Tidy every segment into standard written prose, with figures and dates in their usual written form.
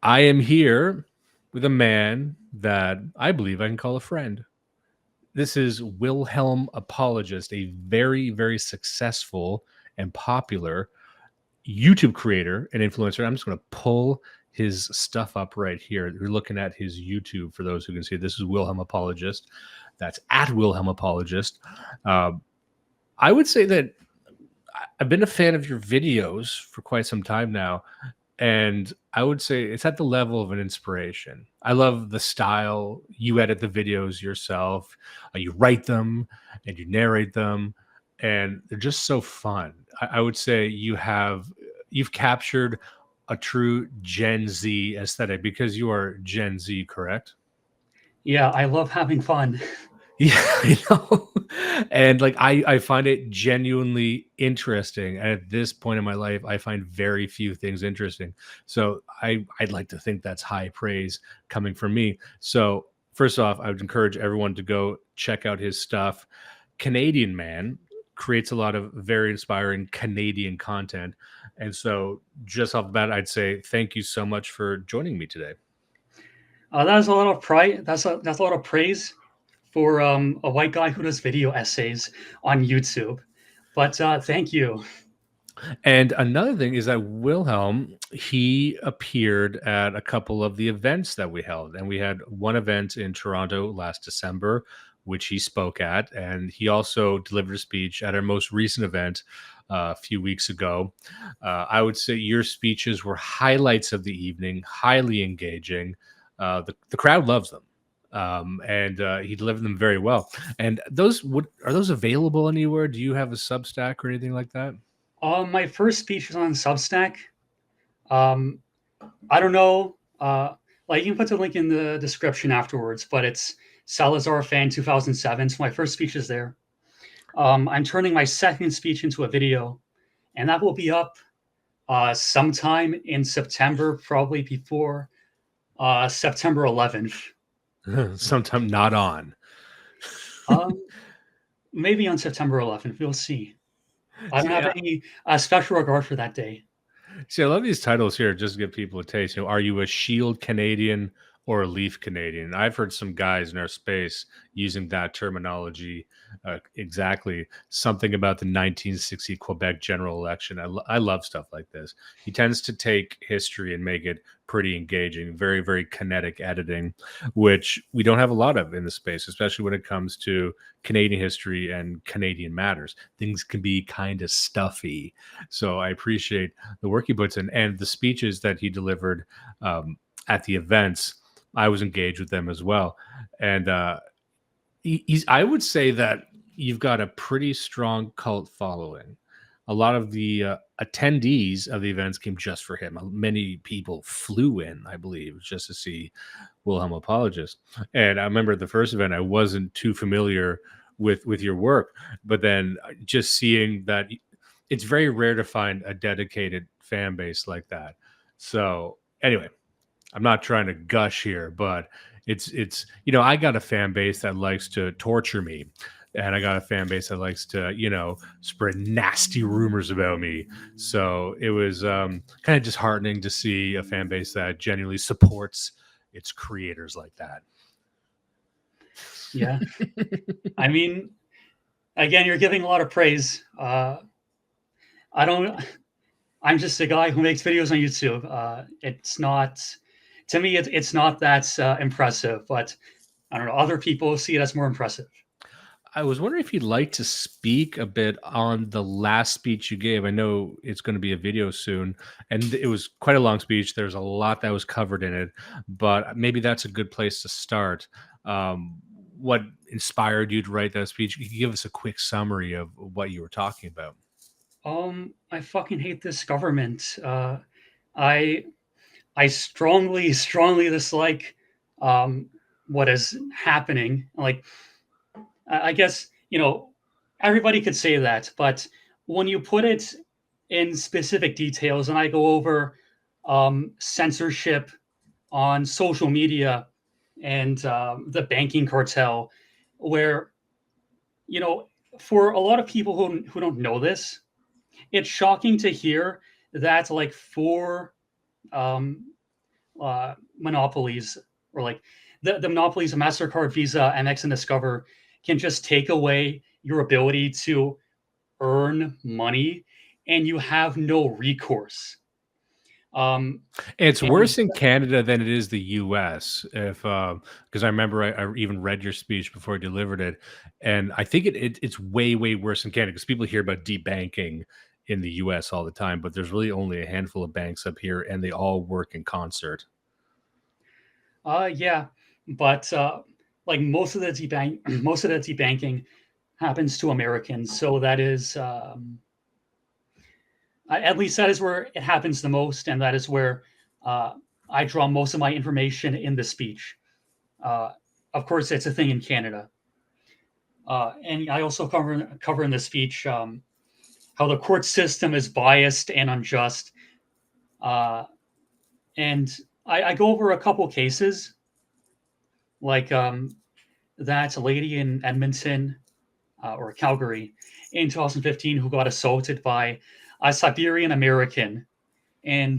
I am here with a man that I believe I can call a friend. This is Wilhelm Apologist, a very, very successful and popular YouTube creator and influencer. I'm just going to pull his stuff up right here. You're looking at his YouTube for those who can see. This is Wilhelm Apologist. That's at Wilhelm Apologist. I would say that I've been a fan of your videos for quite some time now. And I would say it's at the level of an inspiration. I love the style. You edit the videos yourself, you write them, and you narrate them, and they're just so fun. I would say you've captured a true Gen Z aesthetic because you are Gen Z, correct? Yeah, I love having fun. Yeah, I know. And like I find it genuinely interesting. And at this point in my life, I find very few things interesting. So I'd like to think that's high praise coming from me. So first off, I would encourage everyone to go check out his stuff. Canadian man creates a lot of very inspiring Canadian content. And so just off the bat, I'd say thank you so much for joining me today. That is a lot of pride. That's a lot of praise for a white guy who does video essays on YouTube. But thank you. And another thing is that Wilhelm, he appeared at a couple of the events that we held. And we had one event in Toronto last December, which he spoke at. And he also delivered a speech at our most recent event a few weeks ago. I would say your speeches were highlights of the evening, highly engaging. The crowd loves them. And he delivered them very well. And are those available anywhere? Do you have a Substack or anything like that? My first speech was on Substack. Um, I don't know. Like you can put the link in the description afterwards, but it's Salazar Fan 2007. So my first speech is there. I'm turning my second speech into a video, and that will be up sometime in September, probably before September 11th. Sometime not on. Um, Maybe on September 11th. We'll see. I don't See, have any special regard for that day. see, I love these titles here just to give people a taste. Are you a Shield Canadian or a Leaf Canadian? I've heard some guys in our space using that terminology exactly. Something about the 1960 Quebec general election. I love stuff like this. He tends to take history and make it pretty engaging, very, very kinetic editing, which we don't have a lot of in the space, especially when it comes to Canadian history and Canadian matters. Things can be kind of stuffy. So I appreciate the work he puts in and the speeches that he delivered at the events. I was engaged with them as well. And I would say that you've got a pretty strong cult following. A lot of the attendees of the events came just for him. Many people flew in, I believe, just to see Wilhelm Apologist. And I remember the first event, I wasn't too familiar with your work, but then just seeing that it's very rare to find a dedicated fan base like that. So anyway, I'm not trying to gush here, but it's I got a fan base that likes to torture me, and I got a fan base that likes to spread nasty rumors about me. So it was kind of disheartening to see a fan base that genuinely supports its creators like that. Yeah. I mean, again, you're giving a lot of praise. I don't. I'm just a guy who makes videos on YouTube. It's not to me. It's not that impressive, but I don't know. Other people see it as more impressive. I was wondering if you'd like to speak a bit on the last speech you gave. I know it's going to be a video soon, and it was quite a long speech. There's a lot that was covered in it, but maybe that's a good place to start. What inspired you to write that speech? You could give us a quick summary of what you were talking about. I fucking hate this government. I I strongly dislike um, what is happening. Like, I guess everybody could say that, but when you put it in specific details, and I go over censorship on social media and the banking cartel, where you know, for a lot of people who don't know this, it's shocking to hear that like um, monopolies, or like the monopolies of MasterCard, Visa, Amex, and Discover can just take away your ability to earn money, and you have no recourse. Um, It's and worse in Canada than it is the US. If because I remember I even read your speech before I delivered it, and I think it's way worse in Canada because people hear about debanking in the US all the time, but there's really only a handful of banks up here, and they all work in concert. yeah, but like most of the debanking happens to Americans, so that is at least that is where it happens the most, and that is where uh, I draw most of my information in the speech. Uh, of course, it's a thing in Canada, and I also cover in the speech how the court system is biased and unjust, uh, and I go over a couple cases like that lady in Edmonton or Calgary in 2015 who got assaulted by a Siberian American, and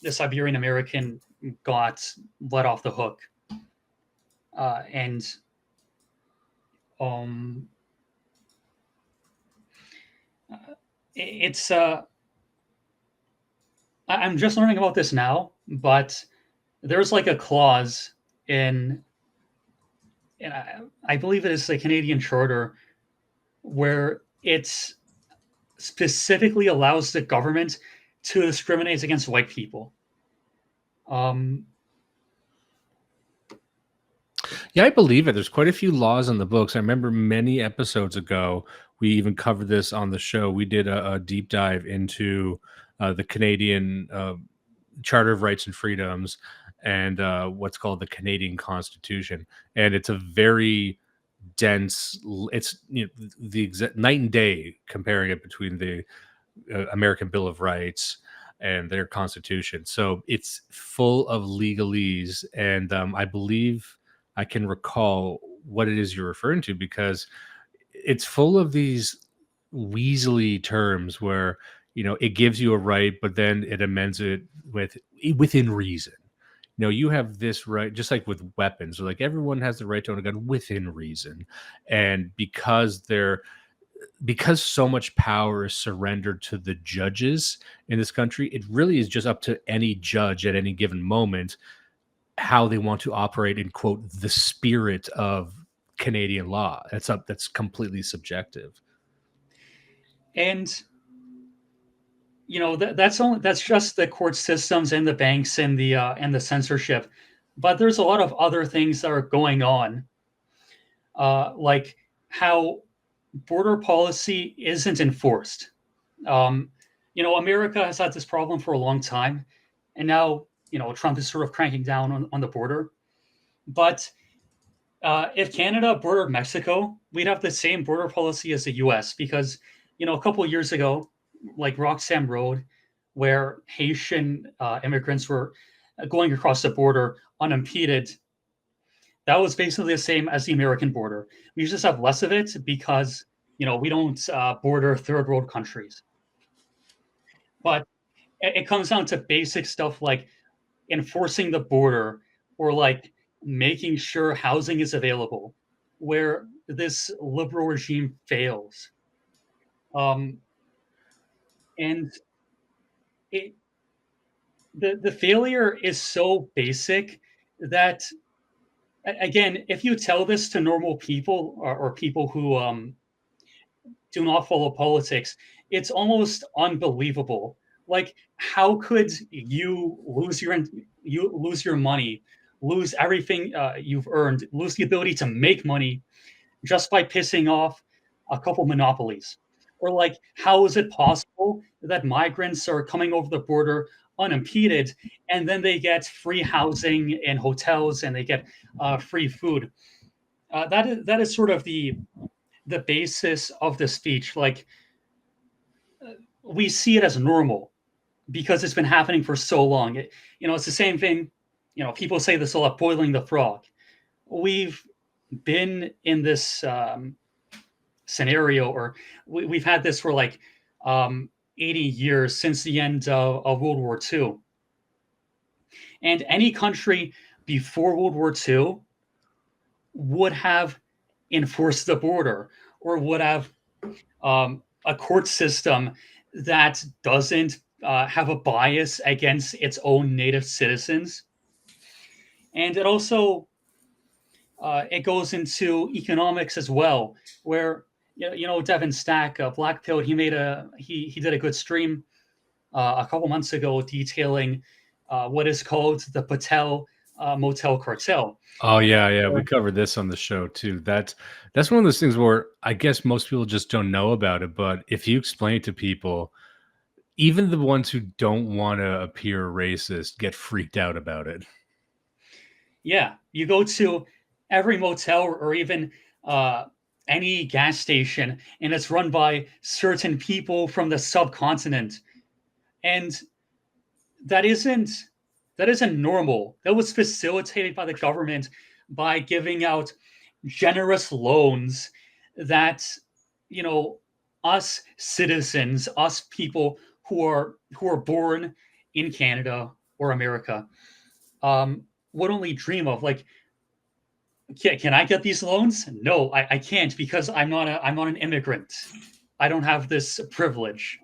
the Siberian American got let off the hook. And um, it's I'm just learning about this now, but there's like a clause in, and I believe it is the Canadian Charter, where it's specifically allows the government to discriminate against white people. Um, Yeah, I believe it. There's quite a few laws in the books. I remember many episodes ago, we even covered this on the show. We did a deep dive into the Canadian Charter of Rights and Freedoms and what's called the Canadian Constitution. And it's a very dense, it's the exact night and day comparing it between the American Bill of Rights and their constitution. So it's full of legalese, and I believe I can recall what it is you're referring to because it's full of these weaselly terms where it gives you a right, but then it amends it with within reason. You have this right, just like with weapons, like everyone has the right to own a gun within reason, and because so much power is surrendered to the judges in this country, it really is just up to any judge at any given moment how they want to operate in quote the spirit of Canadian law. That's completely subjective. and that's just the court systems and the banks and the censorship, but there's a lot of other things that are going on, like how border policy isn't enforced. Um, America has had this problem for a long time, and now Trump is sort of cranking down on the border. But if Canada bordered Mexico, we'd have the same border policy as the U.S. because a couple of years ago, like Roxham Road, where Haitian immigrants were going across the border unimpeded, that was basically the same as the American border. We just have less of it because we don't border third world countries. But it comes down to basic stuff like enforcing the border, or like making sure housing is available, where this liberal regime fails. Um, and it, the failure is so basic that, again, if you tell this to normal people, or people who do not follow politics, it's almost unbelievable. Like, how could you lose your money, lose everything you've earned, lose the ability to make money just by pissing off a couple monopolies? Or like, how is it possible that migrants are coming over the border unimpeded, and then they get free housing and hotels, and they get free food? That is sort of the basis of the speech. Like, we see it as normal because it's been happening for so long. It's the same thing. People say this a lot: boiling the frog. We've been in this scenario, or we've had this for like 80 years since the end of World War II. And any country before World War II would have enforced the border or would have a court system that doesn't have a bias against its own native citizens. And it also it goes into economics as well, where Devin Stack, Black Pill, he did a good stream a couple months ago detailing what is called the Patel Motel Cartel. Oh yeah, yeah. We covered this on the show too. That's one of those things where I guess most people just don't know about it. But if you explain it to people, even the ones who don't want to appear racist get freaked out about it. Yeah, you go to every motel or even any gas station, and it's run by certain people from the subcontinent, and that isn't that isn't normal. That was facilitated by the government by giving out generous loans that you know us citizens, us people who are born in Canada or America, would only dream of. Like, can I get these loans? No, I can't because I'm not an immigrant. I don't have this privilege.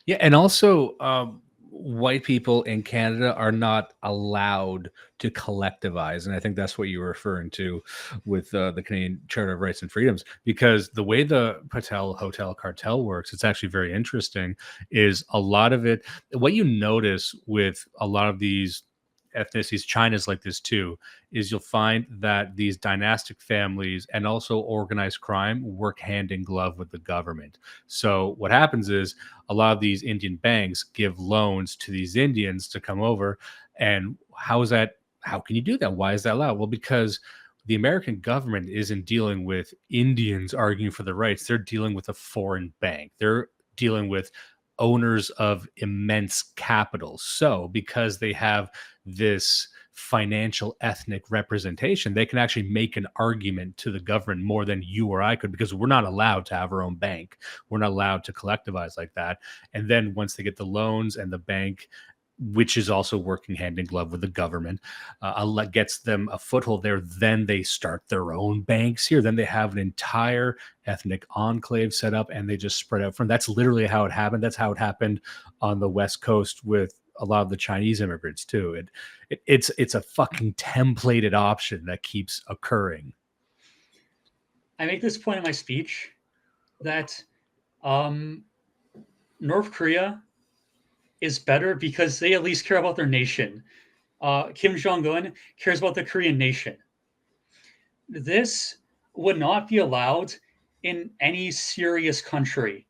Yeah, and also, white people in Canada are not allowed to collectivize, and I think that's what you were referring to with the Canadian Charter of Rights and Freedoms. Because the way the Patel Hotel Cartel works, it's actually very interesting. Is a lot of it what you notice with a lot of these ethnicities, China's like this too, is you'll find that these dynastic families and also organized crime work hand in glove with the government. So what happens is a lot of these Indian banks give loans to these Indians to come over. And how is that? How can you do that? Why is that allowed? Well, because the American government isn't dealing with Indians arguing for their rights. They're dealing with a foreign bank. They're dealing with owners of immense capital. So, because they have this financial ethnic representation, they can actually make an argument to the government more than you or I could, because we're not allowed to have our own bank. We're not allowed to collectivize like that. And then once they get the loans and the bank, which is also working hand in glove with the government, gets them a foothold there. Then they start their own banks here. Then they have an entire ethnic enclave set up, and they just spread out from. That's literally how it happened. That's how it happened on the West Coast with a lot of the Chinese immigrants too. It's a fucking templated option that keeps occurring. I make this point in my speech that um, North Korea is better because they at least care about their nation. Kim Jong Un cares about the Korean nation. This would not be allowed in any serious country.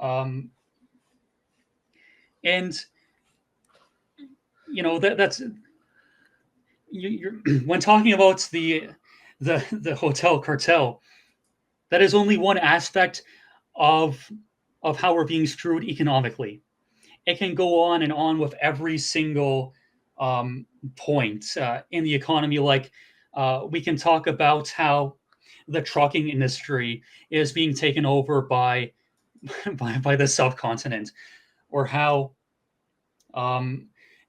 Um, and that's you're when talking about the hotel cartel, that is only one aspect of how we're being screwed economically. It can go on and on with every single point in the economy. Like, we can talk about how the trucking industry is being taken over by by the subcontinent, or how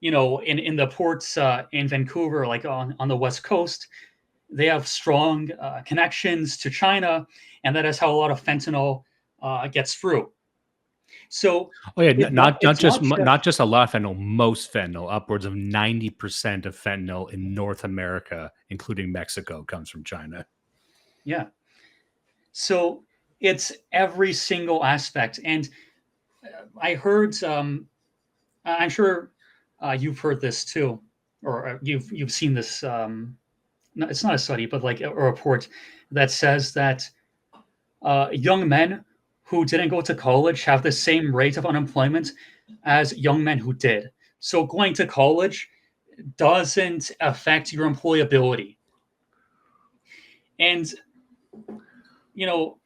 in the ports in Vancouver, like on the west coast, they have strong connections to China, and that is how a lot of fentanyl gets through. So Oh yeah, it's not just not just a lot of fentanyl, most fentanyl, upwards of 90% of fentanyl in North America, including Mexico, comes from China. yeah. So it's every single aspect, and I heard. I'm sure you've heard this too, or you've seen this. No, it's not a study, but like a report that says that young men who didn't go to college have the same rate of unemployment as young men who did. So going to college doesn't affect your employability. And you know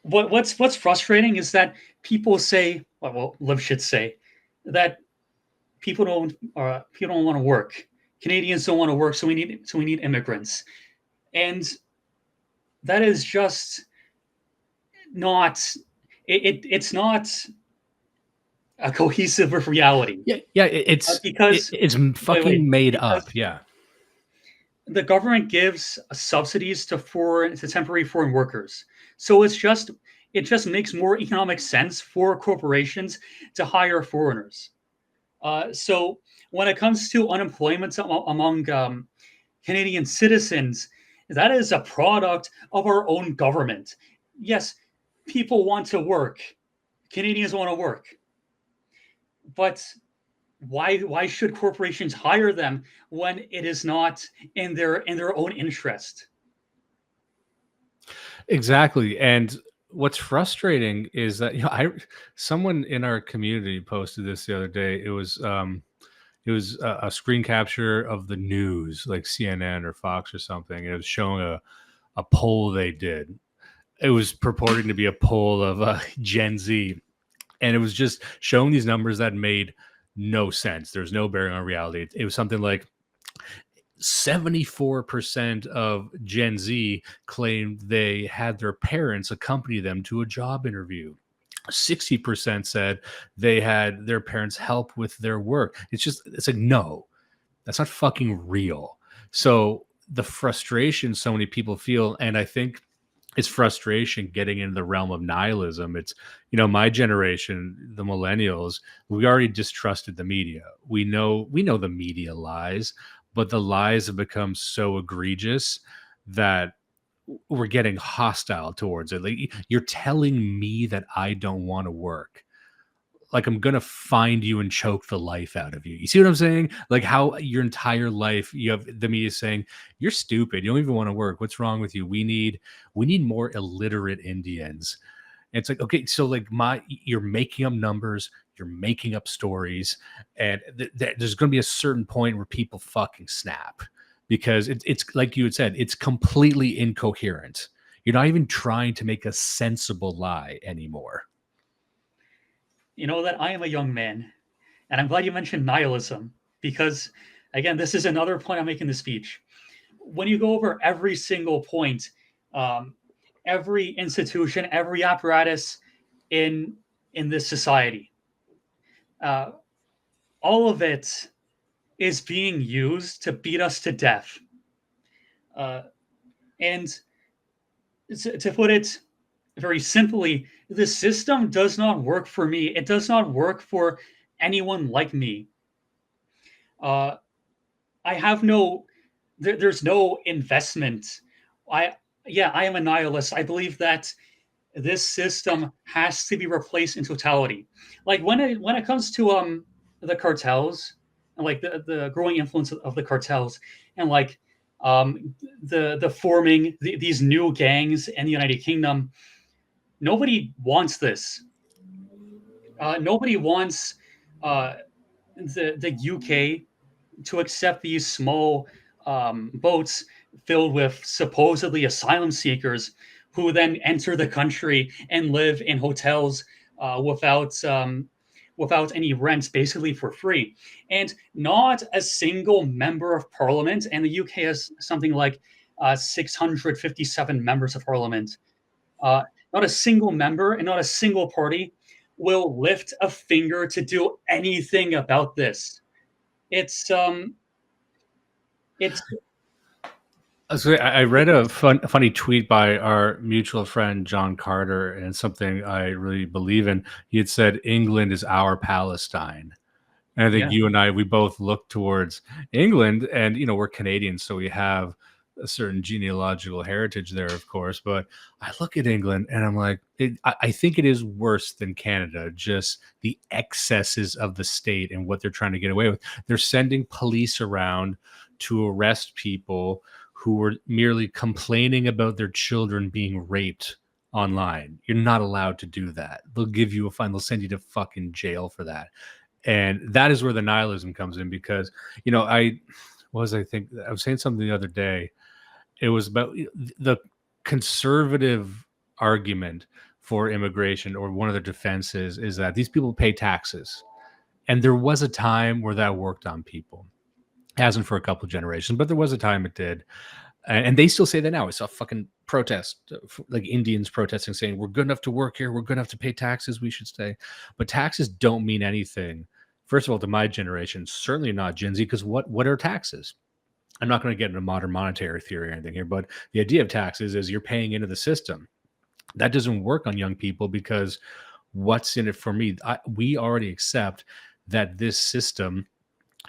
what's frustrating is that people say, well, live should say that people don't want to work. Canadians don't want to work, so we need immigrants, and that is just not. It's not cohesive with reality. Yeah, Because it's wait, fucking made because up. Yeah. the government gives subsidies to temporary foreign workers. So it just makes more economic sense for corporations to hire foreigners. So when it comes to unemployment among Canadian citizens, that is a product of our own government. Yes, people want to work. Canadians want to work, but why should corporations hire them when it is not in their own interest? Exactly. And what's frustrating is that I someone in our community posted this the other day. It was a screen capture of the news, like CNN or Fox or something. It was showing a poll they did. It was purporting to be a poll of Gen Z, and it was just showing these numbers that made no sense. There's no bearing on reality. It was something like 74% of Gen Z claimed they had their parents accompany them to a job interview. 60% said they had their parents help with their work. It's like, no, that's not fucking real. So the frustration so many people feel, and I think it's frustration getting into the realm of nihilism. It's, my generation, the millennials, we already distrusted the media. We know the media lies, but the lies have become so egregious that we're getting hostile towards it. Like, you're telling me that I don't want to work, like I'm gonna find you and choke the life out of you. You see what I'm saying? Like, how your entire life you have the media saying you're stupid, you don't even want to work. What's wrong with you? We need more illiterate Indians. And it's like, okay, so like you're making up numbers, you're making up stories, and there's gonna be a certain point where people fucking snap because it's like you had said, it's completely incoherent. You're not even trying to make a sensible lie anymore. You know that I am a young man, and I'm glad you mentioned nihilism because, again, this is another point I'm making in the speech. When you go over every single point, um, every institution, every apparatus in in this society, uh, all of it is being used to beat us to death. Uh, and to put it very simply, the system does not work for me. It does not work for anyone like me. Uh, I have no, there's no investment. I, yeah, I am a nihilist. I believe that this system has to be replaced in totality. Like when it comes to the cartels and like the growing influence of the cartels and like the forming these new gangs in the United Kingdom, nobody wants this. Nobody wants uh, the UK to accept these small boats filled with supposedly asylum seekers who then enter the country and live in hotels without any rent, basically for free. And not a single member of parliament, and the UK has something like 657 members of parliament. Uh, Not a single member and not a single party will lift a finger to do anything about this. It's it's I read a funny tweet by our mutual friend John Carter, and something I really believe in. He had said, "England is our Palestine," and I think yeah. you and we both look towards England, and we're Canadians, so we have a certain genealogical heritage there, of course. But I look at England, and I'm like, I think it is worse than Canada. Just the excesses of the state and what they're trying to get away with. They're sending police around to arrest people who were merely complaining about their children being raped online. You're not allowed to do that. They'll give you a fine. They'll send you to fucking jail for that. And that is where the nihilism comes in because, I think I was saying something the other day. It was about the conservative argument for immigration, or one of the defenses is that these people pay taxes. And there was a time where that worked on people. It hasn't for a couple of generations, but there was a time it did. And they still say that now. It's a fucking protest, like Indians protesting, saying we're good enough to work here, we're good enough to pay taxes, we should stay. But taxes don't mean anything. First of all, to my generation, certainly not Gen Z, because what are taxes? I'm not going to get into modern monetary theory or anything here, but the idea of taxes is you're paying into the system. That doesn't work on young people because what's in it for me? We already accept that this system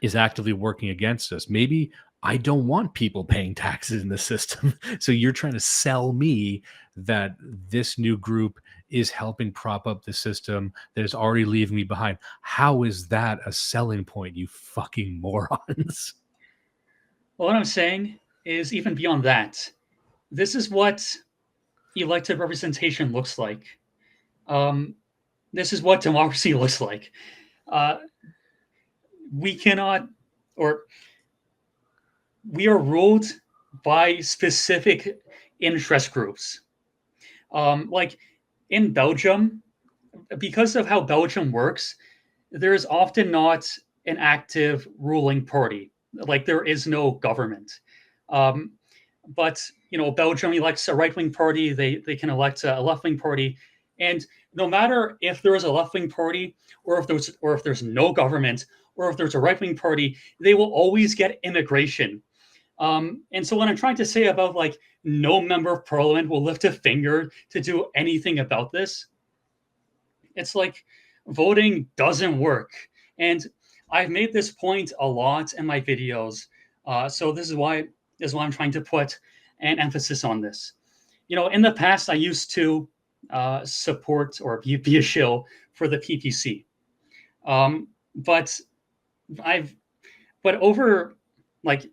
is actively working against us. Maybe I don't want people paying taxes in the system. So you're trying to sell me that this new group is helping prop up the system that is already leaving me behind. How is that a selling point, you fucking morons? Well, what I'm saying is even beyond that, this is what elected representation looks like. Um, this is what democracy looks like. Uh, we cannot, or we are ruled by specific interest groups. Like in Belgium, because of how Belgium works, there is often not an active ruling party. Like there is no government. Um, but Belgium elects a right wing party. They can elect a left wing party, and no matter if there is a left wing party or if there's no government or if there's a right wing party, they will always get immigration. And so what I'm trying to say about like no member of parliament will lift a finger to do anything about this, it's like voting doesn't work. And I've made this point a lot in my videos. So this is why I'm trying to put an emphasis on this. In the past, I used to support or be a shill for the PPC. But I've but like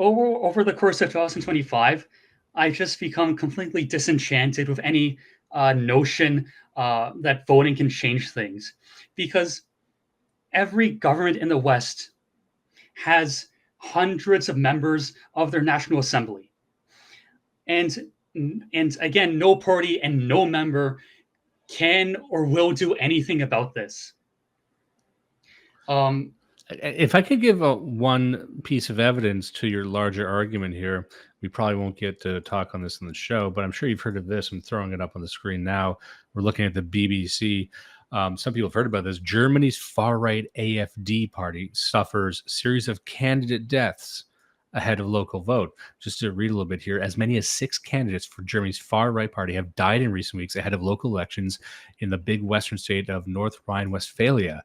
over the course of 2025, I've just become completely disenchanted with any notion that voting can change things, because every government in the West has hundreds of members of their National Assembly, and again, no party and no member can or will do anything about this. If I could give one piece of evidence to your larger argument here, we probably won't get to talk on this in the show, but I'm sure you've heard of this. I'm throwing it up on the screen now. We're looking at the BBC. Some people have heard about this. Germany's far-right AfD party suffers series of candidate deaths ahead of local vote. Just to read a little bit here, as many as 6 candidates for Germany's far-right party have died in recent weeks ahead of local elections in the big western state of North Rhine-Westphalia.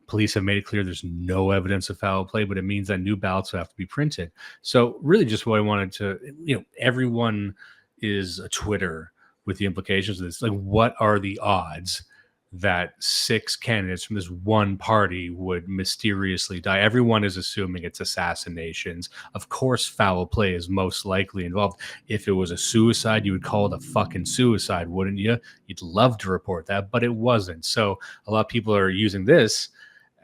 Police have made it clear there's no evidence of foul play, but it means that new ballots will have to be printed. So really just what I wanted to, everyone is a Twitter with the implications of this. Like, what are the odds that 6 candidates from this one party would mysteriously die? Everyone is assuming it's assassinations. Of course, foul play is most likely involved. If it was a suicide, you would call it a fucking suicide, wouldn't you? You'd love to report that, but it wasn't. So a lot of people are using this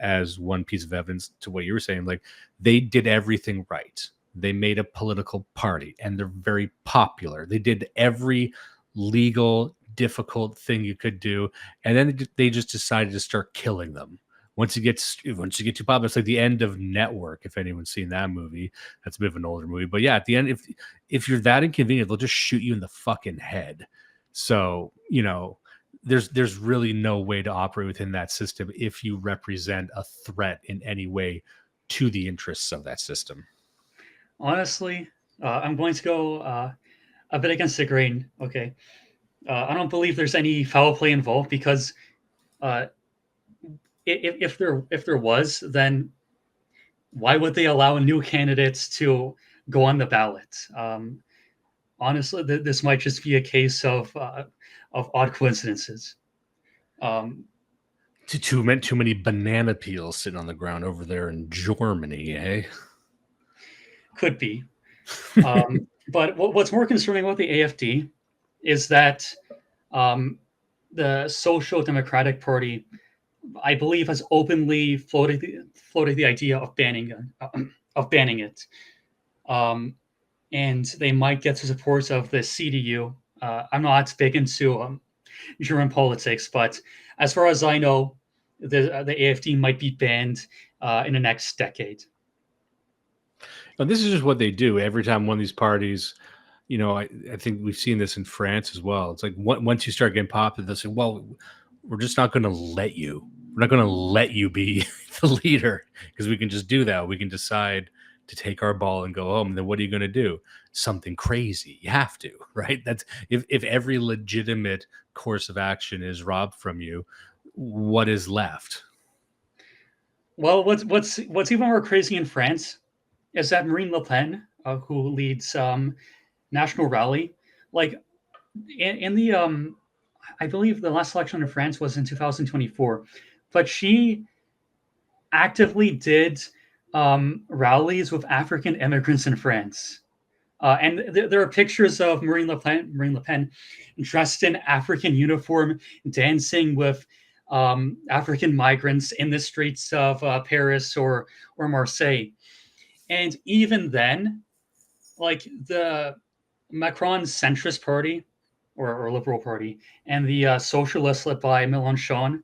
as one piece of evidence to what you were saying. Like, they did everything right. They made a political party and they're very popular. They did every legal, difficult thing you could do. And then they just decided to start killing them. Once you get too popular, it's like the end of Network. If anyone's seen that movie, that's a bit of an older movie. But yeah, at the end, if you're that inconvenient, they'll just shoot you in the fucking head. So, there's really no way to operate within that system if you represent a threat in any way to the interests of that system. Honestly, I'm going to go a bit against the grain. Okay, I don't believe there's any foul play involved, because if there was, then why would they allow new candidates to go on the ballot? Honestly, this might just be a case of odd coincidences. Too many banana peels sitting on the ground over there in Germany, eh? Could be. But what's more concerning about the AfD is that the Social Democratic Party, I believe, has openly floated the idea of banning it, and they might get the support of the CDU. I'm not big into German politics, but as far as I know, the AfD might be banned in the next decade. Now, this is just what they do every time one of these parties I think we've seen this in France as well. It's like once you start getting popular, they'll say, well, we're just not going to let you. We're not going to let you be the leader because we can just do that. We can decide to take our ball and go home. And then what are you going to do? Something crazy. You have to, right? That's if every legitimate course of action is robbed from you, what is left? Well, what's even more crazy in France is that Marine Le Pen, who leads National Rally, like in the I believe the last election in France was in 2024, but she actively did rallies with African immigrants in France. And there are pictures of Marine Le Pen dressed in African uniform, dancing with African migrants in the streets of Paris or Marseille. And even then, like the Macron's centrist party or liberal party and the socialists led by Mélenchon,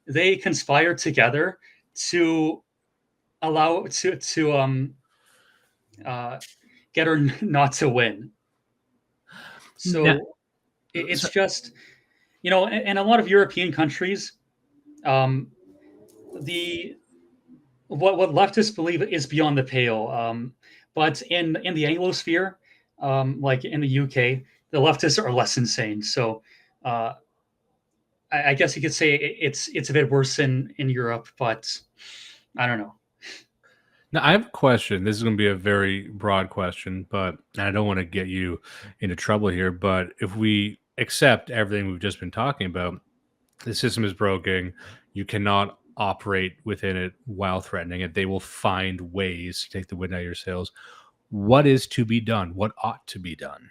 they conspired together to allow to uh, get her not to win. Now, So it's so, just in a lot of European countries, um, the what leftists believe is beyond the pale. But in the Anglosphere, like in the UK, the leftists are less insane. So uh, I guess you could say it's a bit worse in Europe, but I don't know. Now, I have a question. This is going to be a very broad question, but I don't want to get you into trouble here. But if we accept everything we've just been talking about, the system is broken. You cannot operate within it while threatening it. They will find ways to take the wind out of your sails. What is to be done? What ought to be done?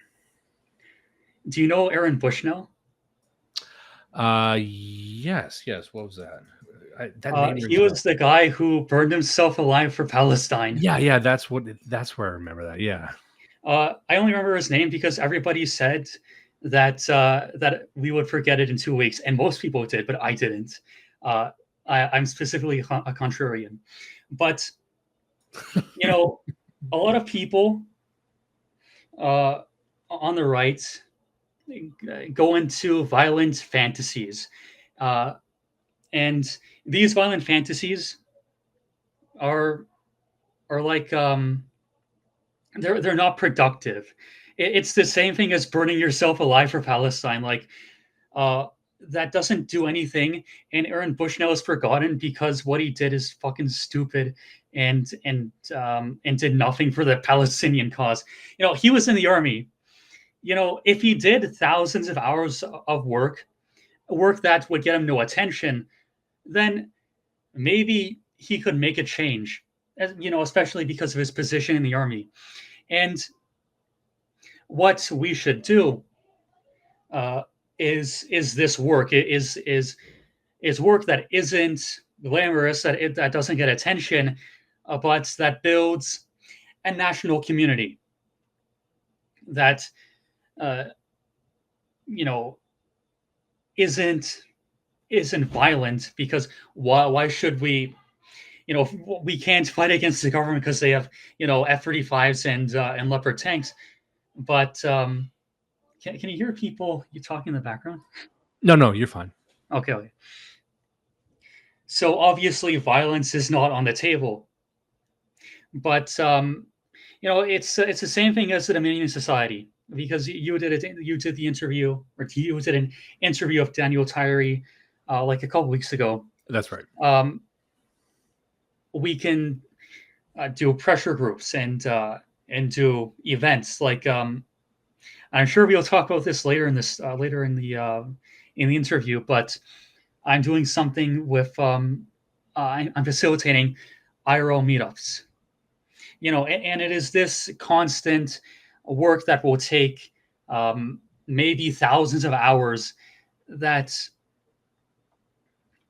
Do you know Aaron Bushnell? Yes, yes. What was that? That name He rings a bell. was the guy who burned himself alive for Palestine. Yeah, yeah. That's where I remember that. Yeah. I only remember his name because everybody said that we would forget it in 2 weeks, and most people did, but I didn't. Uh, I'm specifically a contrarian, but you know, a lot of people uh, on the right go into violent fantasies, uh, and these violent fantasies are are like they're not productive. It's the same thing as burning yourself alive for Palestine. Like uh, that doesn't do anything. And Aaron Bushnell is forgotten because what he did is fucking stupid and did nothing for the Palestinian cause. He was in the army. If he did thousands of hours of work that would get him no attention, then maybe he could make a change. Especially because of his position in the army. And what we should do uh, is this work is work that isn't glamorous, that doesn't get attention, but that builds a national community that uh, you know isn't violent. Because why should we? We can't fight against the government because they have F-35s and Leopard tanks. But can you hear people you talking in the background? No, no, you're fine. Okay, okay. So obviously, violence is not on the table, but it's the same thing as the Dominion Society, because you did the interview, or you did an interview of Daniel Tyree like a couple weeks ago. That's right. Um, we can do pressure groups and do events like I'm sure we'll talk about this later in the interview, but I'm doing something with I'm facilitating IRL meetups. And it is this constant work that will take maybe thousands of hours. That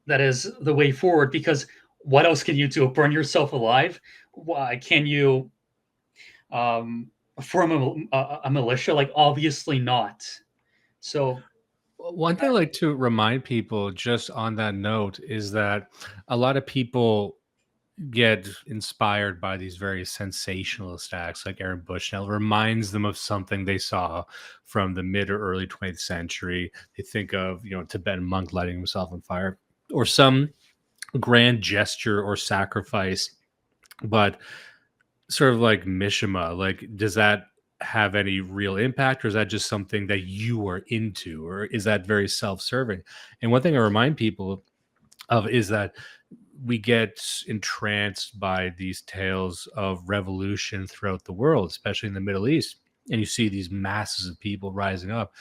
that is the way forward, because what else can you do? Burn yourself alive? Why can you form a militia? Like, obviously not. So One thing I like to remind people just on that note is that a lot of people get inspired by these very sensationalist acts like Aaron Bushnell reminds them of something they saw from the mid or early 20th century. They think of, Tibetan monk lighting himself on fire or some grand gesture or sacrifice, but sort of like Mishima, like, does that have any real impact, or is that just something that you are into, or is that very self-serving? And one thing I remind people of is that we get entranced by these tales of revolution throughout the world, especially in the Middle East. And you see these masses of people rising up.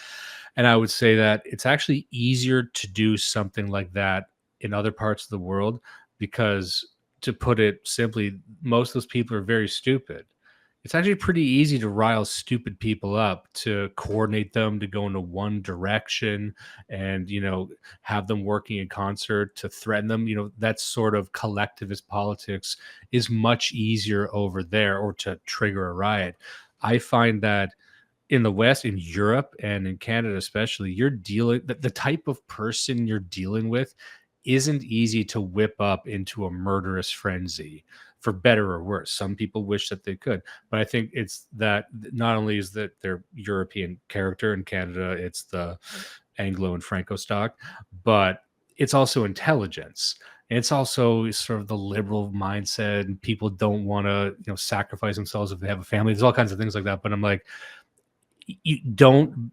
And I would say that it's actually easier to do something like that in other parts of the world because, to put it simply, most of those people are very stupid. It's actually pretty easy to rile stupid people up, to coordinate them to go into one direction and, have them working in concert to threaten them. That sort of collectivist politics is much easier over there, or to trigger a riot. I find that in the West, in Europe, and in Canada especially, you're dealing the type of person you're dealing with isn't easy to whip up into a murderous frenzy, for better or worse. Some people wish that they could, but I think it's that not only is that their European character, in Canada it's the Anglo and Franco stock, but it's also intelligence. And it's also sort of the liberal mindset, and people don't want to, sacrifice themselves if they have a family. There's all kinds of things like that. But I'm like, you don't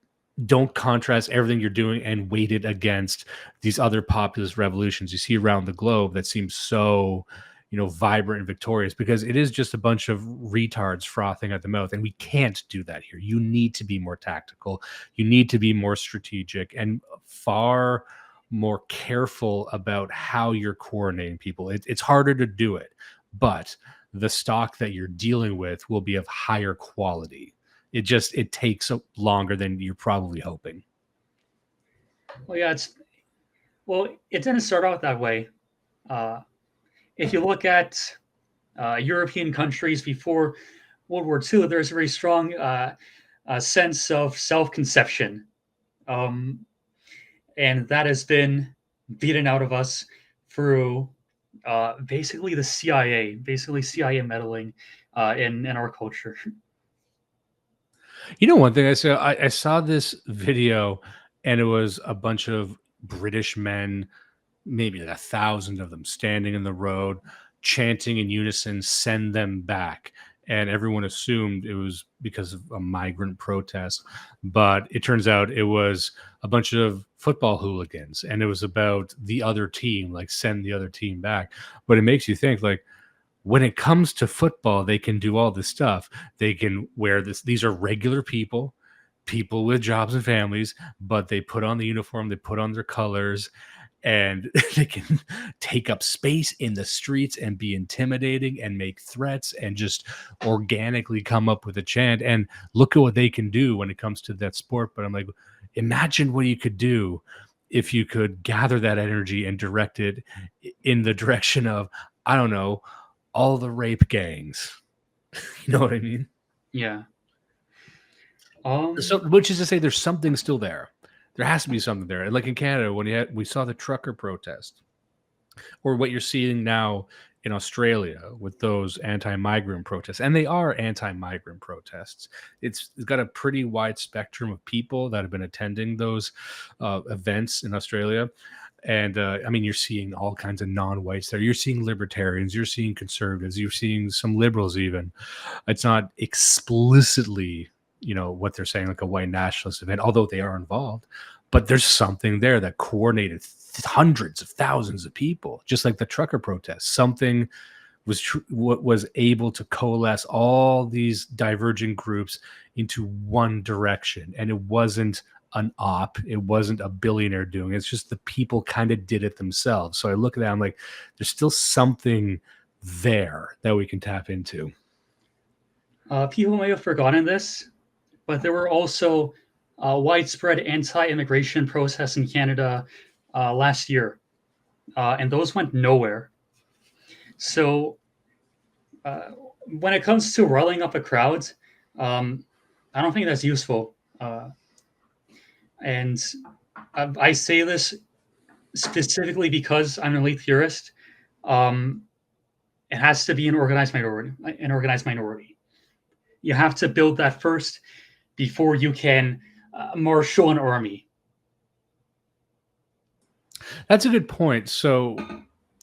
contrast everything you're doing and weight it against these other populist revolutions you see around the globe that seem so, vibrant and victorious, because it is just a bunch of retards frothing at the mouth. And we can't do that here. You need to be more tactical, you need to be more strategic, and far more careful about how you're coordinating people. It's harder to do it, but the stock that you're dealing with will be of higher quality. It takes longer than you're probably hoping. Well, yeah, it didn't start out that way. Uh, if you look at European countries before World War II, there's a very strong sense of self-conception, um, and that has been beaten out of us through basically the CIA, basically CIA meddling in our culture. One thing I saw this video, and it was a bunch of British men, maybe like 1,000 of them, standing in the road, chanting in unison, "Send them back." And everyone assumed it was because of a migrant protest, but it turns out it was a bunch of football hooligans, and it was about the other team, like, send the other team back. But it makes you think, like, when it comes to football, they can do all this stuff. They can wear this. These are regular people with jobs and families, but they put on the uniform, they put on their colors, and they can take up space in the streets and be intimidating and make threats and just organically come up with a chant. And look at what they can do when it comes to that sport. But I'm like, imagine what you could do if you could gather that energy and direct it in the direction of, I don't know, all the rape gangs. You know what I mean? Yeah. So, which is to say, there's something still there. There has to be something there. And like in Canada, when we saw the trucker protest, or what you're seeing now in Australia with those anti-migrant protests, and they are anti-migrant protests. It's got a pretty wide spectrum of people that have been attending those events in Australia. And I mean, you're seeing all kinds of non-whites there. You're seeing libertarians, you're seeing conservatives, you're seeing some liberals even. It's not explicitly, what they're saying, like a white nationalist event, although they are involved. But there's something there that coordinated hundreds of thousands of people, just like the trucker protest. Something was able to coalesce all these divergent groups into one direction, and it wasn't an op, it wasn't a billionaire doing it. It's just the people kind of did it themselves. So I look at that, I'm like, there's still something there that we can tap into. People may have forgotten this, but there were also widespread anti-immigration protests in Canada last year, and those went nowhere. So uh, when it comes to riling up a crowd, um, I don't think that's useful. And I say this specifically because I'm an elite theorist. Um, it has to be an organized minority. An organized minority. You have to build that first before you can marshal an army. That's a good point. So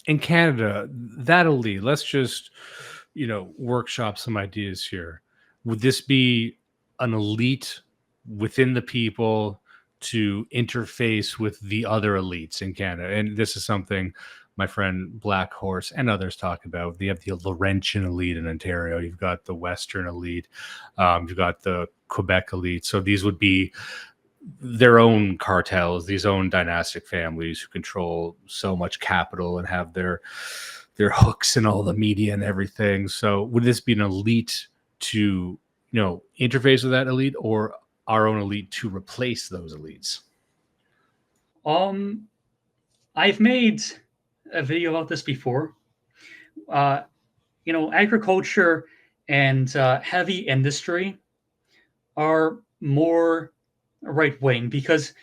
in Canada, that elite, let's just, workshop some ideas here. Would this be an elite within the people to interface with the other elites in Canada? And this is something my friend Black Horse and others talk about. They have the Laurentian elite in Ontario. You've got the Western elite. You've got the Quebec elite. So these would be their own cartels, these own dynastic families who control so much capital and have their hooks in all the media and everything. So would this be an elite to, interface with that elite, or our own elite to replace those elites? Um, I've made a video about this before. Uh, agriculture and heavy industry are more right wing because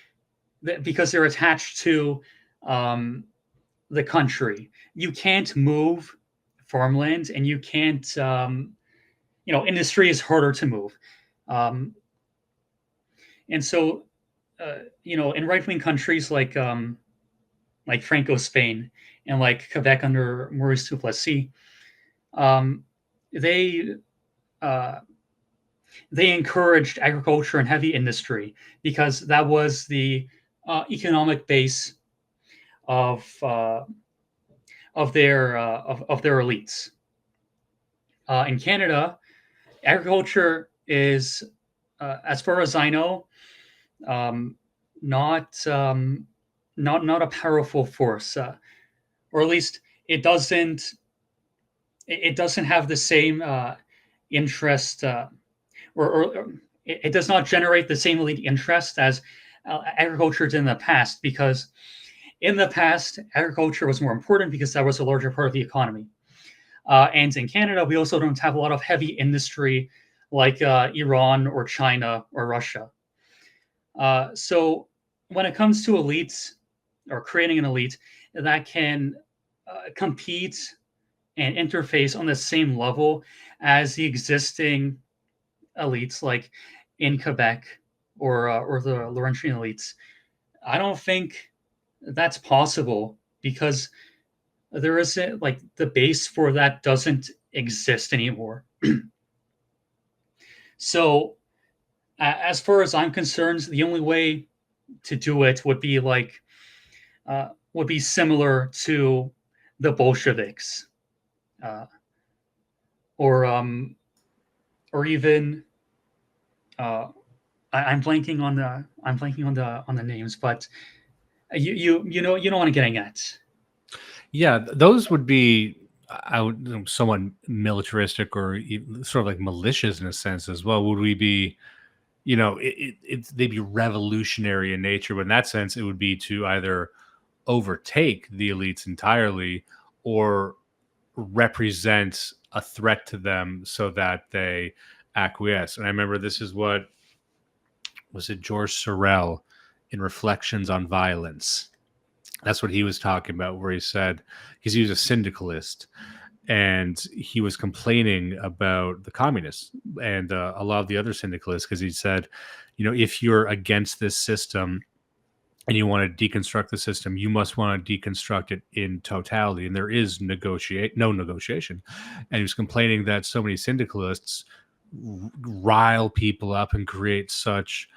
they're attached to um, the country. You can't move farmland, and you can't. Industry is harder to move, um, and so in right wing countries like Franco Spain and like Quebec under Maurice Duplessis, um, they uh, they encouraged agriculture and heavy industry because that was the economic base of uh, of their elites. In Canada, agriculture is, as far as I know, um, not not a powerful force, or at least it doesn't it doesn't have the same interest, or it does not generate the same elite interest as agriculture did in the past, because in the past agriculture was more important because that was a larger part of the economy. And in Canada, we also don't have a lot of heavy industry like Iran or China or Russia. So when it comes to elites, or creating an elite that can compete and interface on the same level as the existing elites, like in Quebec or the Laurentian elites, I don't think that's possible because there isn't, like, the base for that doesn't exist anymore. So as far as I'm concerned, the only way to do it would be similar to the Bolsheviks, uh, or even uh, I'm blanking on the names, but you know what I'm getting at. Yeah, those would be, I would, somewhat militaristic or sort of like malicious in a sense as well. Would we be, they'd be revolutionary in nature, but in that sense, it would be to either overtake the elites entirely or represent a threat to them so that they acquiesce. And I remember this is what was it, George Sorel in Reflections on Violence. That's what he was talking about, where he said, because he was a syndicalist and he was complaining about the communists and a lot of the other syndicalists, because he said, if you're against this system and you want to deconstruct the system, you must want to deconstruct it in totality. And there is no negotiation. And he was complaining that so many syndicalists rile people up and create such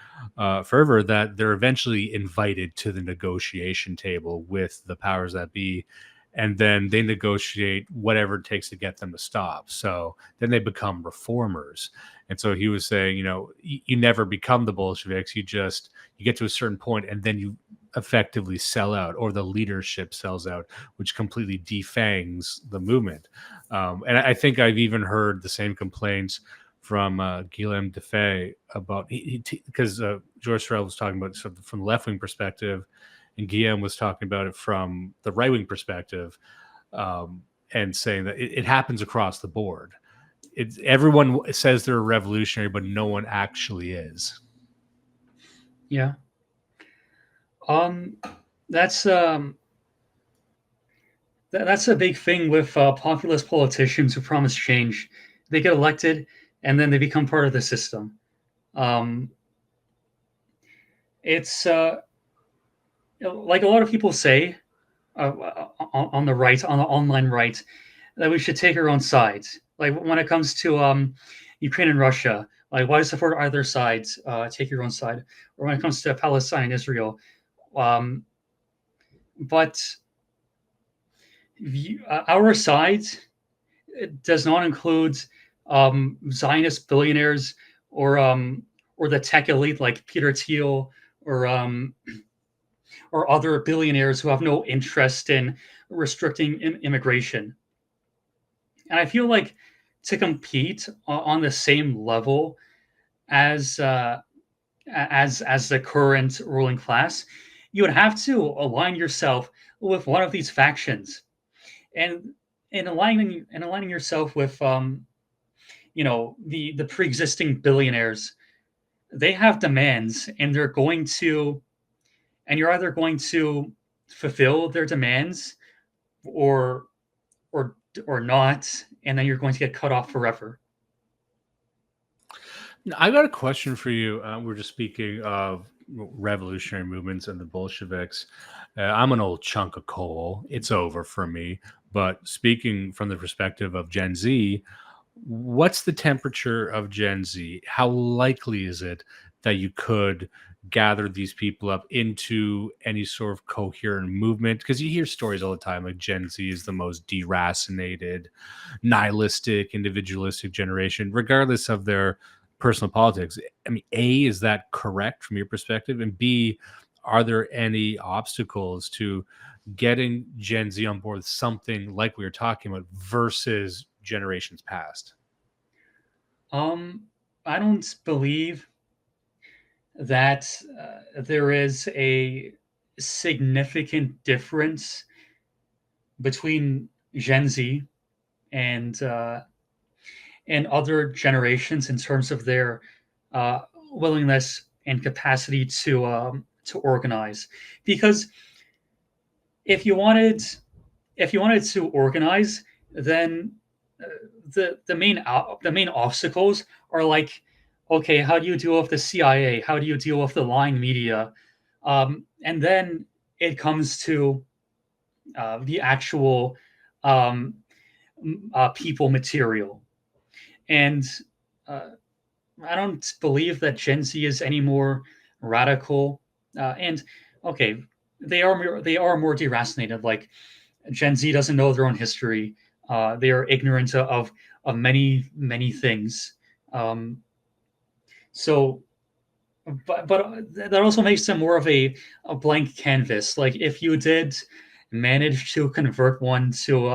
fervor that they're eventually invited to the negotiation table with the powers that be. And then they negotiate whatever it takes to get them to stop. So then they become reformers. And so he was saying, you never become the Bolsheviks. You get to a certain point and then you effectively sell out, or the leadership sells out, which completely defangs the movement. And I think I've even heard the same complaints from Guillaume Defay about, because George Sorel was talking about sort of from the left wing perspective, and Guillaume was talking about it from the right wing perspective, and saying that it happens across the board. Everyone says they're a revolutionary, but no one actually is. Yeah. That's that's a big thing with populist politicians who promise change. They get elected and then they become part of the system. Um, it's like a lot of people say on the right, on the online right, that we should take our own sides. Like when it comes to Ukraine and Russia, like why support either side? Take your own side. Or when it comes to Palestine and Israel, um, but our side does not include Zionist billionaires or um, or the tech elite like Peter Thiel or or other billionaires who have no interest in restricting immigration. And I feel like to compete on the same level as as the current ruling class, you would have to align yourself with one of these factions, and aligning yourself with the pre-existing billionaires. They have demands, and they're going to, and you're either going to fulfill their demands or or or not, and then you're going to get cut off forever. I got a question for you. We're just speaking of revolutionary movements and the Bolsheviks. I'm an old chunk of coal. It's over for me. But speaking from the perspective of Gen Z, what's the temperature of Gen Z? How likely is it that you could gather these people up into any sort of coherent movement? Because you hear stories all the time like Gen Z is the most deracinated, nihilistic, individualistic generation, regardless of their personal politics. I mean, A, is that correct from your perspective? And B, are there any obstacles to getting Gen Z on board with something like we were talking about versus generations past? Um, I don't believe that there is a significant difference between Gen Z and other generations in terms of their uh, willingness and capacity to organize. Because if you wanted if you wanted to organize, then uh, the main obstacles are like, okay, how do you deal with the CIA? How do you deal with the lying media? And then it comes to the actual um, people material. And uh, I don't believe that Gen Z is any more radical. And okay, they are more deracinated. Like Gen Z doesn't know their own history. They are ignorant of many things. Um, so, but that also makes them more of a blank canvas. Like if you did manage to convert one to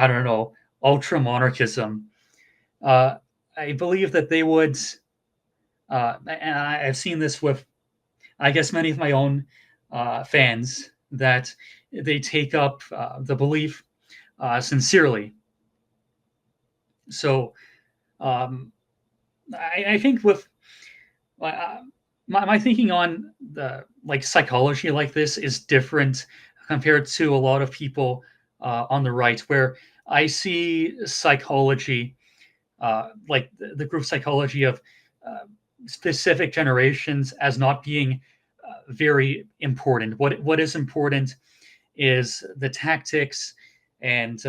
I don't know, ultra monarchism, uh, I believe that they would. And I've seen this with, I guess, many of my own fans that they take up the belief sincerely. So um, I think with uh, my thinking on the like psychology like this is different compared to a lot of people on the right, where I see psychology like the group psychology of uh, specific generations as not being very important. What is important is the tactics and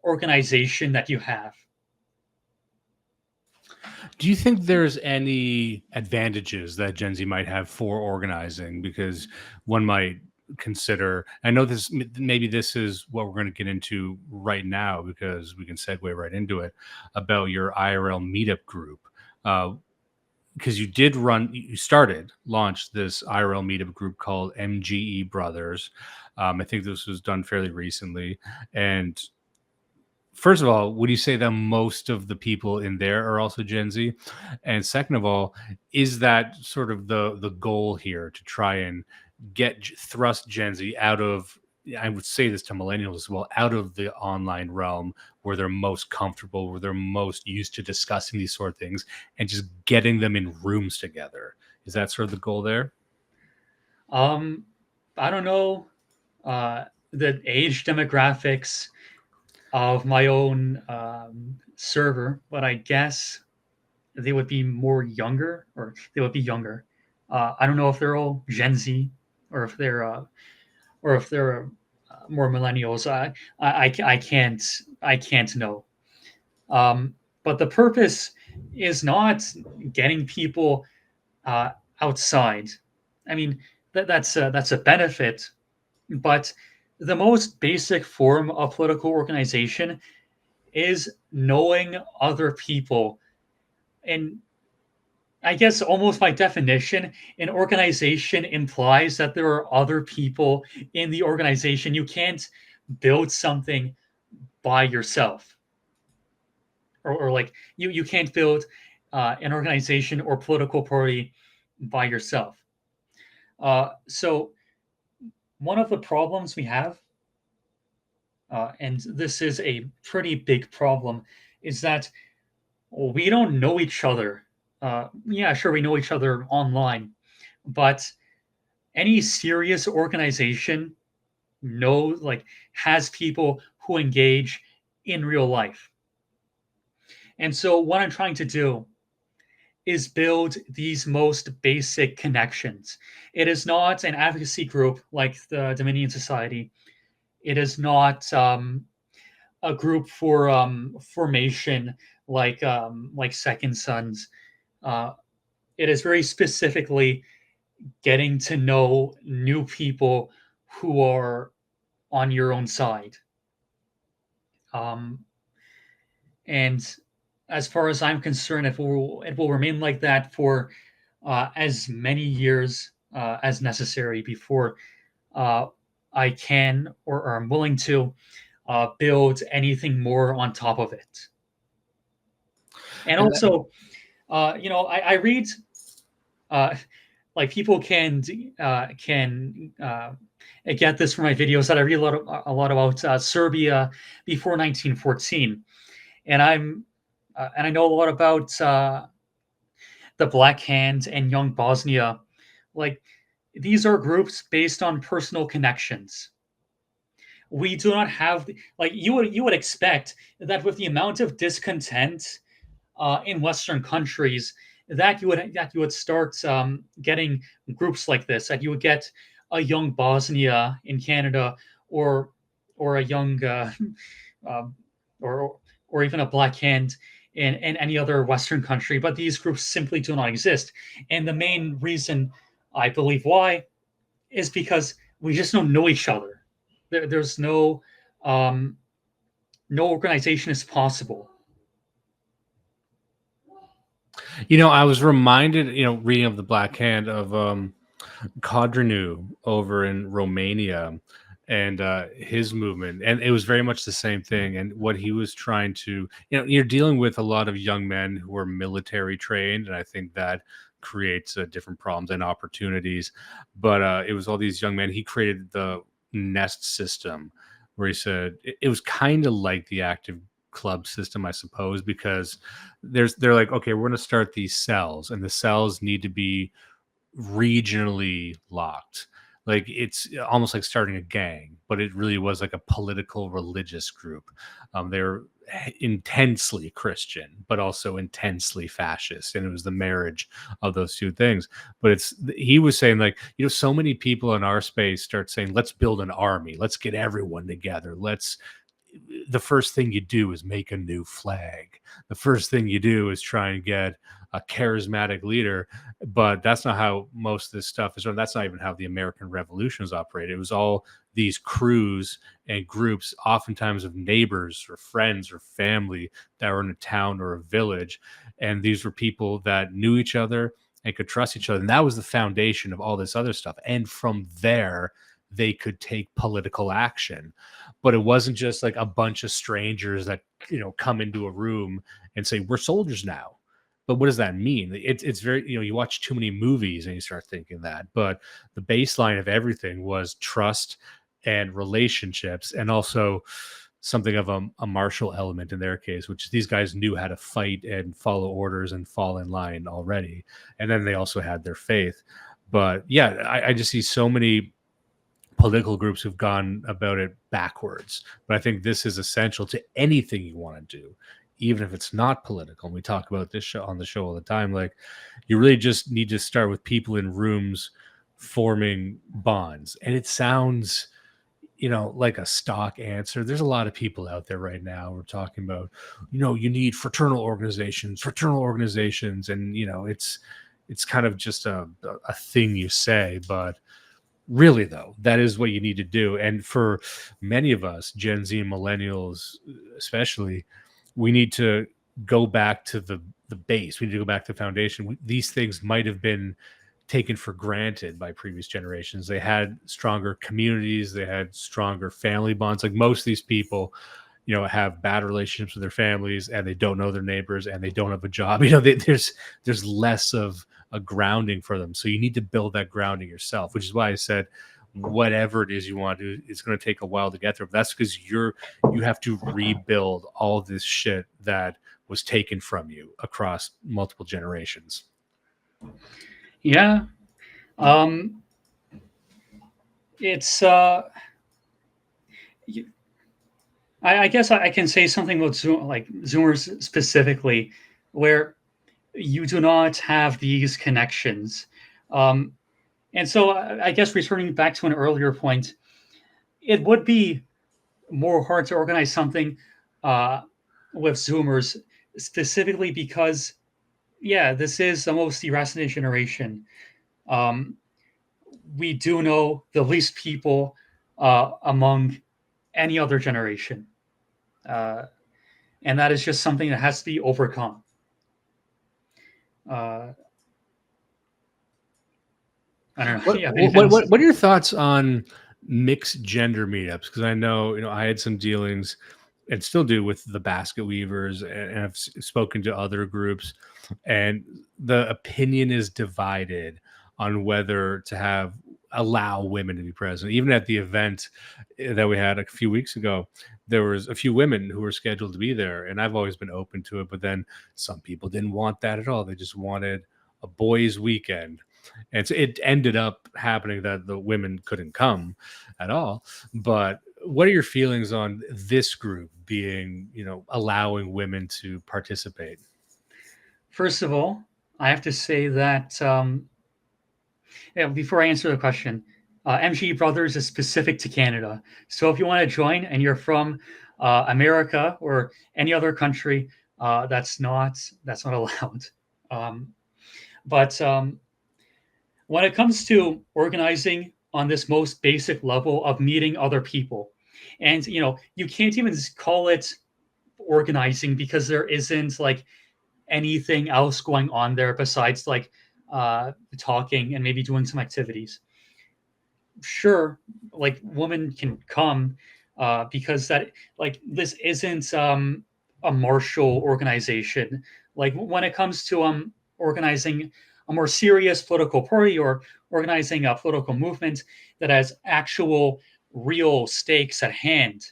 organization that you have. Do you think there's any advantages that Gen Z might have for organizing? Because one might consider, I know this, maybe this is what we're going to get into right now because we can segue right into it about your IRL meetup group. Because you did run, you started, launched this IRL meetup group called MGE Brothers. I think this was done fairly recently. And first of all, would you say that most of the people in there are also Gen Z? And second of all, is that sort of the goal here to try and thrust Gen Z out of? I would say this to millennials as well, out of the online realm where they're most comfortable, where they're most used to discussing these sort of things, and just getting them in rooms together. Is that sort of the goal there? Um, I don't know uh, the age demographics of my own server, but I guess they would be more younger, or they would be younger. I don't know if they're all Gen Z or if they're more millennials. I can't know. Um, but the purpose is not getting people uh, outside. I mean, that's a benefit, but the most basic form of political organization is knowing other people. And I guess almost by definition, an organization implies that there are other people in the organization. You can't build something by yourself, or like you can't build an organization or political party by yourself. So one of the problems we have, and this is a pretty big problem, is that we don't know each other. Yeah, sure, we know each other online, but any serious organization has people who engage in real life. And so what I'm trying to do is build these most basic connections. It is not an advocacy group like the Dominion Society. It is not a group for formation like Second Sons. Uh, it is very specifically getting to know new people who are on your own side. Um, and as far as I'm concerned, it will remain like that for as many years as necessary before uh, I can or am willing to build anything more on top of it. And And also, I read uh, like people can get this from my videos that I read a lot about Serbia before 1914, and I know a lot about the Black Hand and Young Bosnia. Like these are groups based on personal connections. We do not have like you would expect that with the amount of discontent in Western countries that you would start getting groups like this. That you would get a Young Bosnia in Canada, or a young um, or even a Black Hand in any other Western country. But these groups simply do not exist, and the main reason I believe why is because we just don't know each other. There's um, no organization is possible. I was reminded, reading of the Black Hand of Codreanu over in Romania and his movement. And it was very much the same thing. And what he was trying to, you're dealing with a lot of young men who are military trained. And I think that creates different problems and opportunities. But it was all these young men. He created the nest system where he said it was kind of like the active club system, I suppose, because they're like, okay, we're going to start these cells, and the cells need to be regionally locked. Like it's almost like starting a gang, but it really was like a political religious group. They're intensely Christian, but also intensely fascist, and it was the marriage of those two things. But he was saying like, so many people in our space start saying, let's build an army, let's get everyone together, let's the first thing you do is make a new flag. The first thing you do is try and get a charismatic leader, but that's not how most of this stuff is run. That's not even how the American revolutions operated. It was all these crews and groups, oftentimes of neighbors or friends or family that were in a town or a village. And these were people that knew each other and could trust each other. And that was the foundation of all this other stuff. And from there, they could take political action. But it wasn't just like a bunch of strangers that come into a room and say we're soldiers now. But what does that mean? It's very, you watch too many movies and you start thinking that. But the baseline of everything was trust and relationships, and also something of a martial element in their case, which these guys knew how to fight and follow orders and fall in line already. And then they also had their faith. But yeah, I just see so many political groups who've gone about it backwards. But I think this is essential to anything you want to do, even if it's not political. And we talk about this show on the show all the time. Like, you really just need to start with people in rooms forming bonds. And it sounds, like a stock answer. There's a lot of people out there right now. We're talking about, you need fraternal organizations, and it's kind of just a thing you say, but really though, that is what you need to do. And for many of us, Gen Z and millennials especially, we need to go back to the base. We need to go back to the foundation. These things might have been taken for granted by previous generations. They had stronger communities, they had stronger family bonds. Like, most of these people, have bad relationships with their families, and they don't know their neighbors, and they don't have a job. There's less of a grounding for them. So you need to build that grounding yourself, which is why I said whatever it is you want to do, it's going to take a while to get there. But that's because you have to rebuild all this shit that was taken from you across multiple generations. Yeah. It's I guess I can say something about Zoomers specifically, where you do not have these connections. Um, and so I guess returning back to an earlier point, it would be more hard to organize something uh, with Zoomers specifically because, yeah, this is the most deracinated generation. Um, we do know the least people among any other generation. Uh, and that is just something that has to be overcome. Uh, I don't know. What You have anything what else? what what are your thoughts on mixed gender meetups? Because I know, I had some dealings and still do with the basket weavers, and I've spoken to other groups, and the opinion is divided on whether to allow women to be present. Even at the event that we had a few weeks ago, there was a few women who were scheduled to be there, and I've always been open to it. But then some people didn't want that at all. They just wanted a boys' weekend. And so it ended up happening that the women couldn't come at all. But what are your feelings on this group being, allowing women to participate? First of all, I have to say that yeah, before I answer the question, MGE Brothers is specific to Canada. So if you want to join and you're from America or any other country, that's not allowed. Um, but when it comes to organizing on this most basic level of meeting other people, and you can't even call it organizing because there isn't like anything else going on there besides like talking and maybe doing some activities. Sure, like women can come because that like this isn't a martial organization. Like when it comes to organizing a more serious political party or organizing a political movement that has actual real stakes at hand,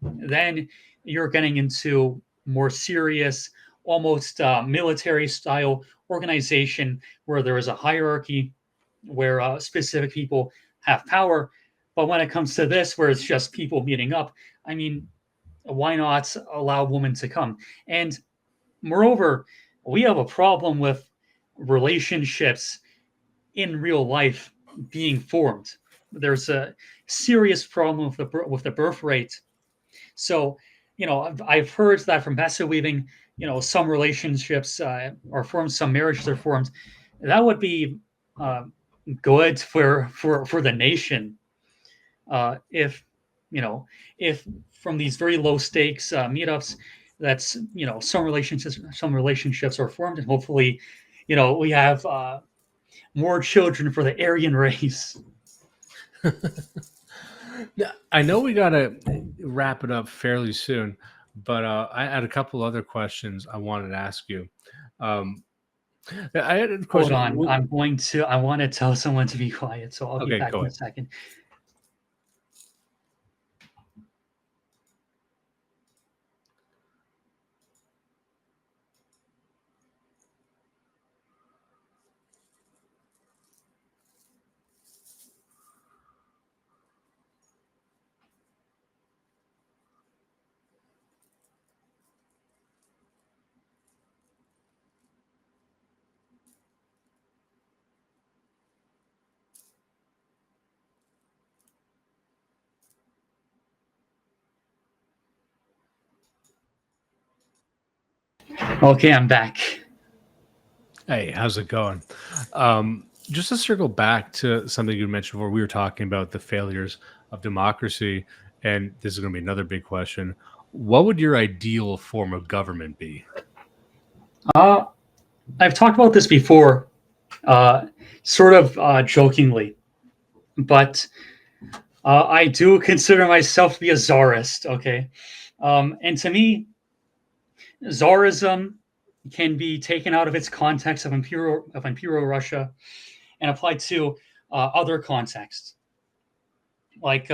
then you're getting into more serious, almost military style organization where there is a hierarchy, where specific people have power. But when it comes to this, where it's just people meeting up, I mean, why not allow women to come? And moreover, we have a problem with relationships in real life being formed. There's a serious problem with the birth rate. So, I've heard that from basket weaving, some relationships are formed, some marriages are formed. That would be uh, good for the nation if you know if from these very low stakes meetups that's some relationships are formed, and hopefully we have more children for the Aryan race. Now, I know we got to wrap it up fairly soon, but I had a couple other questions I wanted to ask you. Um, I had a Hold question. on, I want to tell someone to be quiet, so I'll be Okay, back go in a ahead. second. Okay, I'm back. Hey, how's it going? Just to circle back to something you mentioned before, we were talking about the failures of democracy, and this is going to be another big question. What would your ideal form of government be? Uh, I've talked about this before, uh, sort of jokingly, but I do consider myself to be a czarist. Okay, and to me, Tsarism can be taken out of its context of imperial Russia and applied to other contexts. Like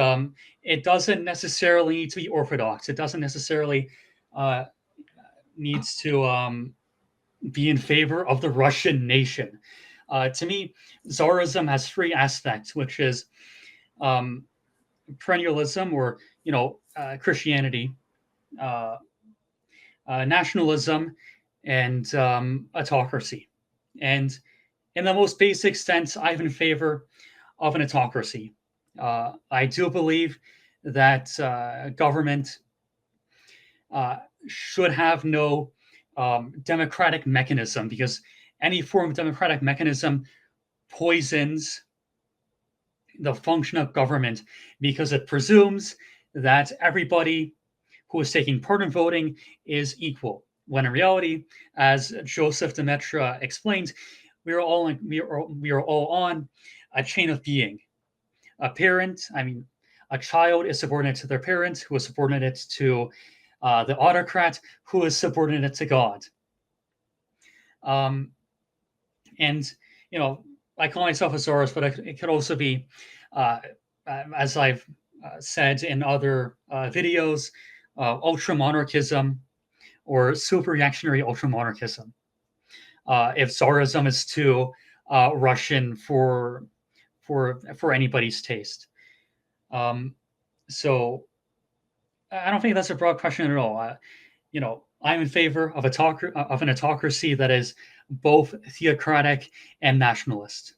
it doesn't necessarily need to be orthodox. It doesn't necessarily uh, needs to be in favor of the Russian nation. To me, Tsarism has three aspects, which is um, perennialism, or Christianity, uh, nationalism, and autocracy. And in the most basic sense, I'm in favor of an autocracy. I do believe that government uh, should have no democratic mechanism, because any form of democratic mechanism poisons the function of government, because it presumes that everybody who is taking part in voting is equal. When in reality, as Joseph Demetra explained, we are all on a chain of being. A parent, I mean, a child is subordinate to their parent, who is subordinate to the autocrat, who is subordinate to God. Um, and you know, I call myself a Soros, but it could also be, uh, as I've said in other videos, ultra monarchism or super reactionary ultra monarchism. If Tsarism is too Russian for anybody's taste, um, so I don't think that's a broad question at all. I'm in favor of of an autocracy that is both theocratic and nationalist.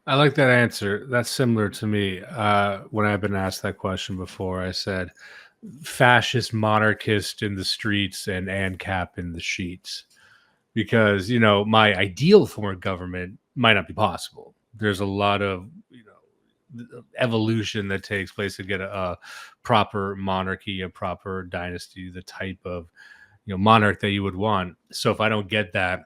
I like that answer. That's similar to me. When I've been asked that question before, I said fascist monarchist in the streets and ANCAP in the sheets. Because my ideal form of government might not be possible. There's a lot of evolution that takes place to get a proper monarchy, a proper dynasty, the type of monarch that you would want. So if I don't get that,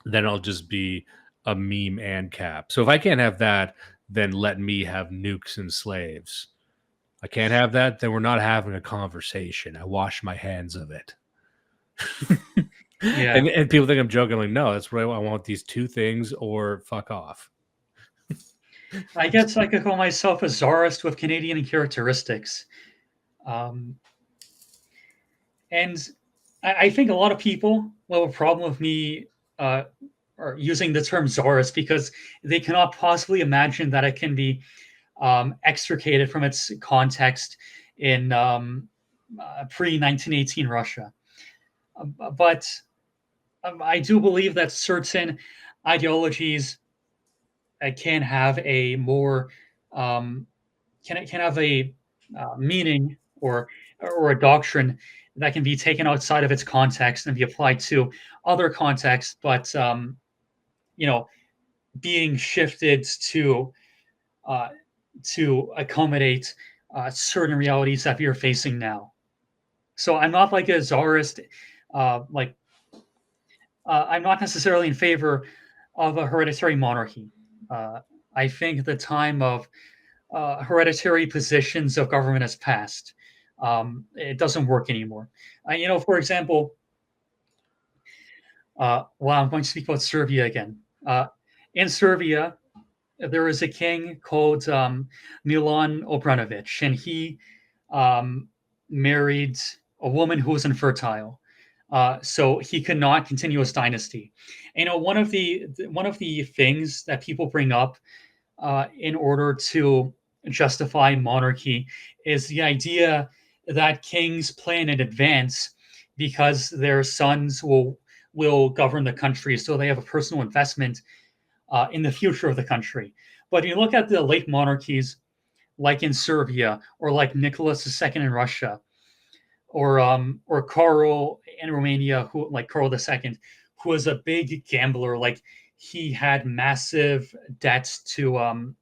then I'll just be a meme and cap. So if I can't have that, then let me have nukes and slaves. I can't have that, then we're not having a conversation. I wash my hands of it. Yeah, And people think I'm joking. I'm like, no, that's what I want. These two things, or fuck off. I guess I could call myself a czarist with Canadian characteristics. Um, and I think a lot of people will have a problem with me uh, or using the term czarist, because they cannot possibly imagine that it can be extricated from its context in pre 1918 Russia. But I do believe that certain ideologies can have a more um, can have a meaning, or a doctrine that can be taken outside of its context and be applied to other contexts, but you know, being shifted uh, to accommodate certain realities that we are facing now. So I'm not like a czarist, like I'm not necessarily in favor of a hereditary monarchy. Uh, I think the time of hereditary positions of government has passed. It doesn't work anymore. For example, well, I'm going to speak about Serbia again. In Serbia, there is a king called Milan Obranovic, and he um, married a woman who was infertile. So he could not continue his dynasty. One of the things that people bring up in order to justify monarchy is the idea that kings plan in advance because their sons will govern the country, so they have a personal investment in the future of the country. But you look at the late monarchies, like in Serbia or like Nicholas II in Russia. or Carl in Romania, who like Carl II, who was a big gambler. Like he had massive debts to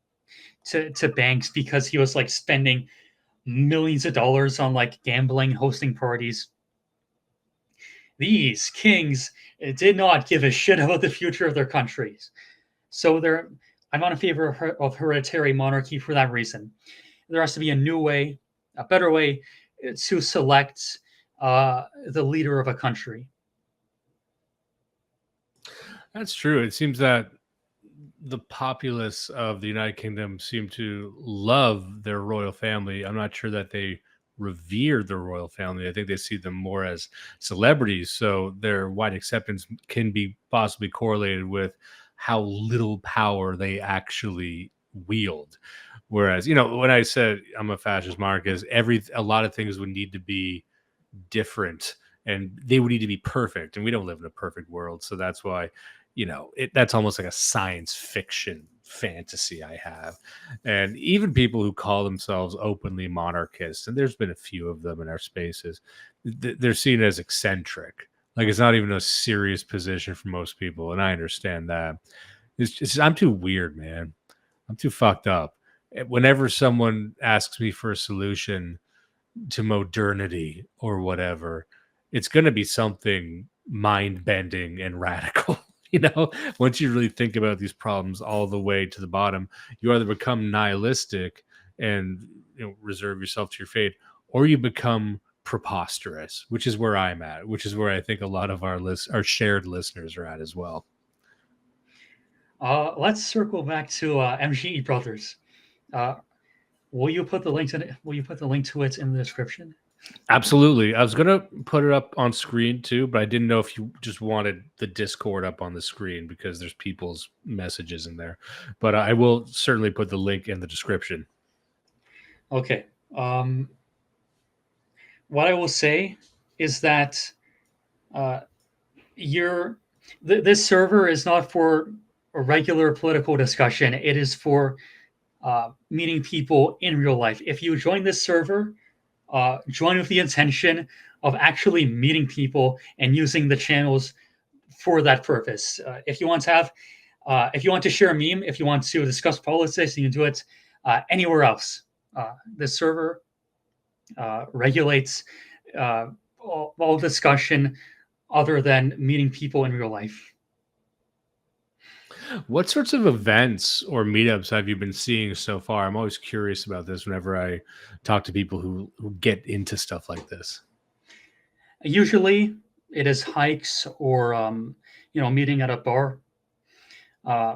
banks because he was like spending millions of dollars on like gambling, hosting parties. These kings did not give a shit about the future of their countries. So I'm not in favor of hereditary monarchy for that reason. There has to be a new way, a better way to select the leader of a country. That's true. It seems that the populace of the United Kingdom seem to love their royal family. I'm not sure that they revere the royal family. I think they see them more as celebrities. So their wide acceptance can be possibly correlated with how little power they actually wield. Whereas, when I said I'm a fascist monarchist, a lot of things would need to be different and they would need to be perfect, and we don't live in a perfect world. So that's why that's almost like a science fiction fantasy I have. And even people who call themselves openly monarchists, and there's been a few of them in our spaces, they're seen as eccentric. Like it's not even a serious position for most people, and I understand that. It's just I'm too weird, man. I'm too fucked up. Whenever someone asks me for a solution to modernity or whatever, it's going to be something mind bending and radical. Once you really think about these problems all the way to the bottom, you either become nihilistic and reserve yourself to your fate, or you become preposterous, which is where I'm at, which is where I think a lot of our shared listeners are at as well. Let's circle back to MGE Brothers. Uh, will you put the link to it? Will you put the link to it in the description? Absolutely. I was going to put it up on screen too, but I didn't know if you just wanted the Discord up on the screen because there's people's messages in there. But I will certainly put the link in the description. Okay. What I will say is that uh, this server is not for a regular political discussion. It is for meeting people in real life. If you join this server, join with the intention of actually meeting people and using the channels for that purpose. If you want to share a meme, if you want to discuss politics, you can do it anywhere else. This server regulates all discussion other than meeting people in real life. What sorts of events or meetups have you been seeing so far? I'm always curious about this whenever I talk to people who get into stuff like this. Usually, it is hikes or meeting at a bar.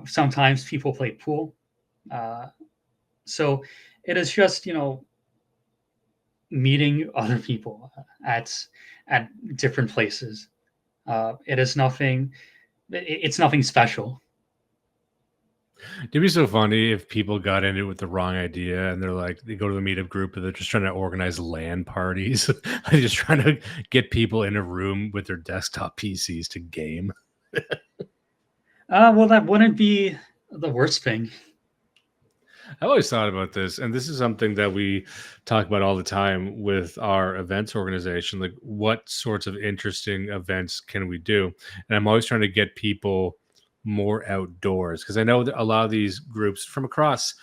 Sometimes people play pool. Uh, so it is just meeting other people at different places. It is nothing. It's nothing special. It'd be so funny if people got into it with the wrong idea and they're like, they go to the meetup group and they're just trying to organize LAN parties. They're just trying to get people in a room with their desktop PCs to game. Well, that wouldn't be the worst thing. I've always thought about this, and this is something that we talk about all the time with our events organization. Like, what sorts of interesting events can we do? And I'm always trying to get people more outdoors because I know that a lot of these groups from across,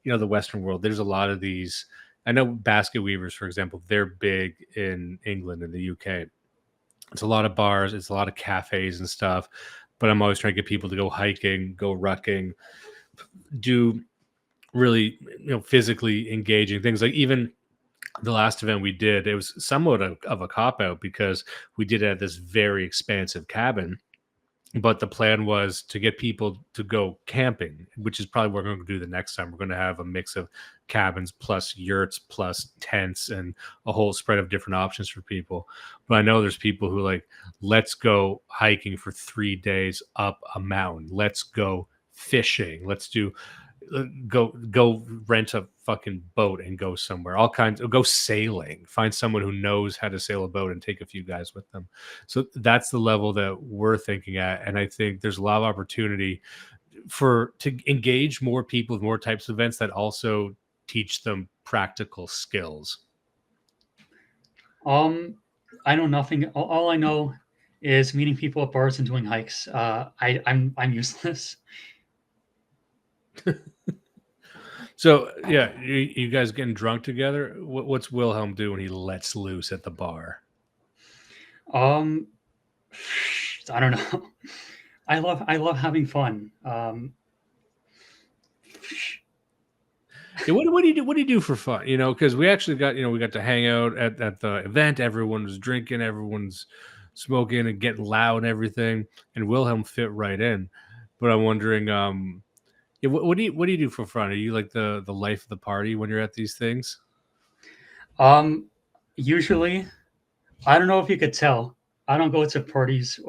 the Western world. There's a lot of these. I know basket weavers, for example, they're big in England and the UK. It's a lot of bars, it's a lot of cafes and stuff. But I'm always trying to get people to go hiking, go rucking, do really physically engaging things. Like even the last event we did, it was somewhat of a cop out because we did it at this very expansive cabin, but the plan was to get people to go camping, which is probably what we're going to do the next time. We're going to have a mix of cabins plus yurts plus tents and a whole spread of different options for people. But I know there's people who like, let's go hiking for 3 days up a mountain, let's go fishing, let's do go rent a fucking boat and go somewhere, all kinds of, go sailing, find someone who knows how to sail a boat and take a few guys with them. So that's the level that we're thinking at, and I think there's a lot of opportunity to engage more people with more types of events that also teach them practical skills. Um, I know nothing. All I know is meeting people at bars and doing hikes. I'm useless. So yeah, you guys getting drunk together? What's Wilhelm do when he lets loose at the bar? Um, I don't know. I love having fun. Yeah, what do you do? What do you do for fun? You know, because we actually got we got to hang out at the event. Everyone was drinking, everyone's smoking and getting loud and everything. And Wilhelm fit right in. But I'm wondering, yeah, what do you do for fun? Are you like the life of the party when you're at these things? um, Usually, I don't know if you could tell. I don't go to parties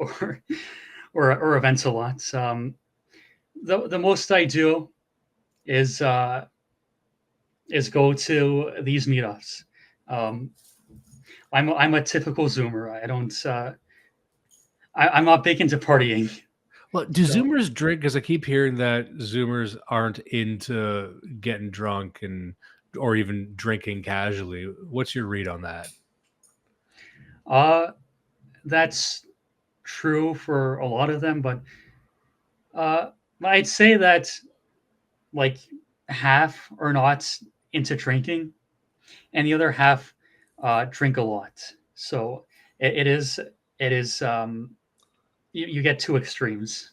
or events a lot. The most I do is uh, is go to these meetups. Um, I'm a typical Zoomer. I don't. I'm not big into partying. Well, do So Zoomers drink? Because I keep hearing that Zoomers aren't into getting drunk and or even drinking casually. What's your read on that? uh, that's true for a lot of them, but uh, I'd say that like half are not into drinking, and the other half drink a lot. So it is you get two extremes.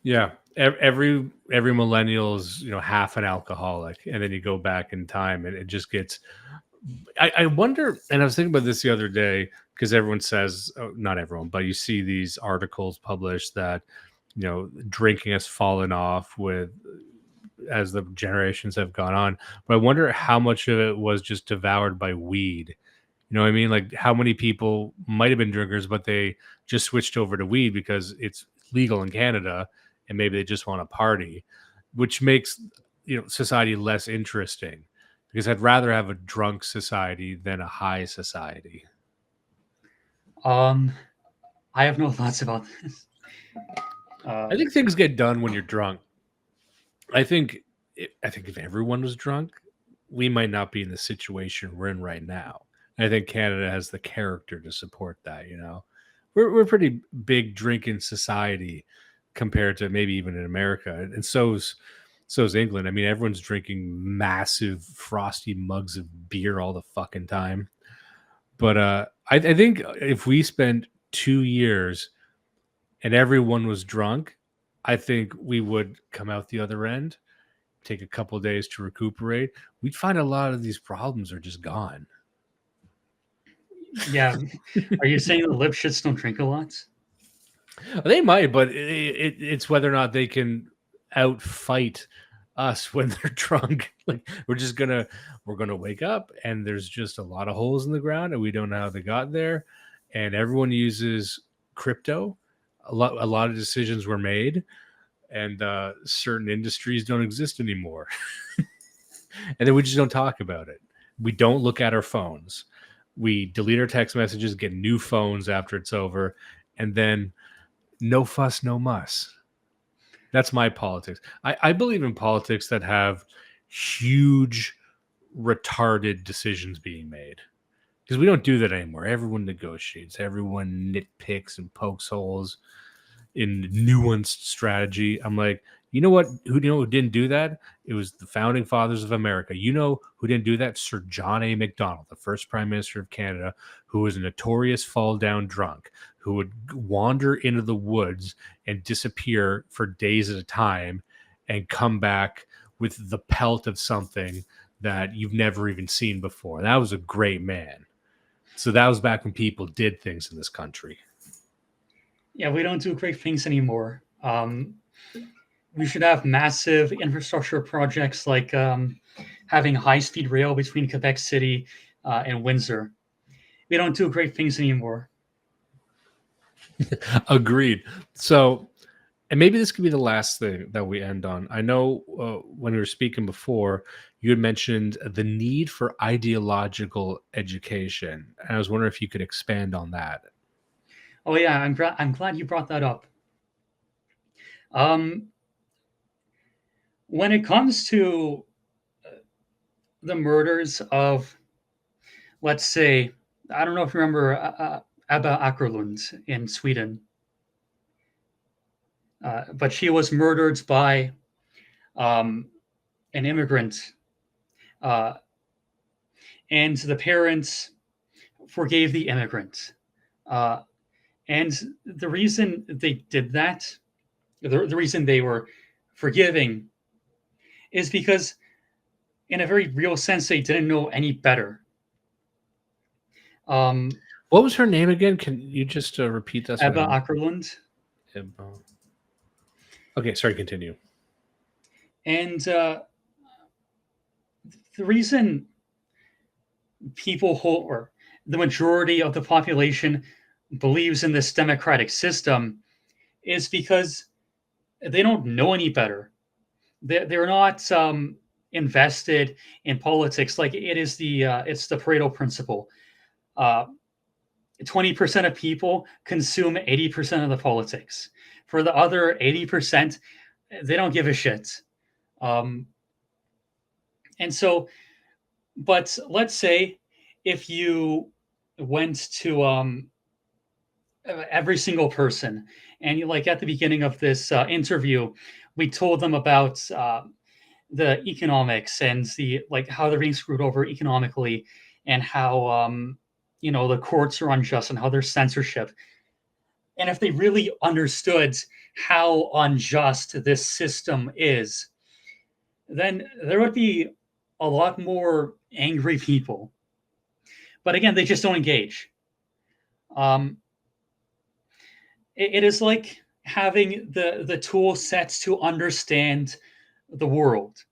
Yeah, every millennial is half an alcoholic, and then you go back in time, and it just gets. I wonder, and I was thinking about this the other day because everyone says, oh, not everyone, but you see these articles published that drinking has fallen off with as the generations have gone on. But I wonder how much of it was just devoured by weed. You know what I mean? Like how many people might have been drinkers, but they just switched over to weed because it's legal in Canada and maybe they just want to party, which makes society less interesting because I'd rather have a drunk society than a high society. Um, I have no thoughts about this. I Uh, think things get done when you're drunk. I think if everyone was drunk, we might not be in the situation we're in right now. I think Canada has the character to support that. We're a pretty big drinking society compared to maybe even in America, and so's England. I mean, everyone's drinking massive frosty mugs of beer all the fucking time. But I think if we spent 2 years and everyone was drunk, I think we would come out the other end, take a couple days to recuperate. We'd find a lot of these problems are just gone. yeah, are you saying the Lipschitz don't drink a lot? They might, but it's whether or not they can outfight us when they're drunk. Like we're gonna wake up and there's just a lot of holes in the ground and we don't know how they got there. And everyone uses crypto. A lot of decisions were made, and certain industries don't exist anymore. And then we just don't talk about it. We don't look at our phones. We delete our text messages, get new phones after it's over, and then no fuss, no muss. That's my politics. I believe in politics that have huge, retarded decisions being made because we don't do that anymore. Everyone negotiates, everyone nitpicks and pokes holes in nuanced strategy. I'm like, you know what? Who didn't do that? It was the founding fathers of America. You know who didn't do that? Sir John A. Macdonald, the first Prime Minister of Canada, who was a notorious fall down drunk, who would wander into the woods and disappear for days at a time and come back with the pelt of something that you've never even seen before. That was a great man. So that was back when people did things in this country. Yeah, we don't do great things anymore. We should have massive infrastructure projects like having high-speed rail between Quebec City and Windsor. We don't do great things anymore. Agreed. So, and maybe this could be the last thing that we end on. I know when we were speaking before, you had mentioned the need for ideological education. And I was wondering if you could expand on that. Oh yeah, I'm glad you brought that up. Um, when it comes to the murders of let's say, I don't know if you remember Ebba Ackerlund in Sweden, but she was murdered by um, an immigrant, uh, and the parents forgave the immigrant. Uh, and the reason they did that, the reason they were forgiving, is because, in a very real sense, they didn't know any better. Um, What was her name again? Can you just repeat that so I Ebba can? Ackerlund. Okay, sorry. Continue. And the reason people hold, or the majority of the population believes in this democratic system, is because they don't know any better. They're not invested in politics. Like it is it's the Pareto principle. 20% of people consume 80% of the politics. For the other 80%, they don't give a shit. Um, and so, but let's say if you went to every single person, and you, like at the beginning of this interview, we told them about the economics and the, like, how they're being screwed over economically, and how the courts are unjust and how there's censorship. And if they really understood how unjust this system is, then there would be a lot more angry people. But again, they just don't engage. Um, it is like having the tool sets to understand the world.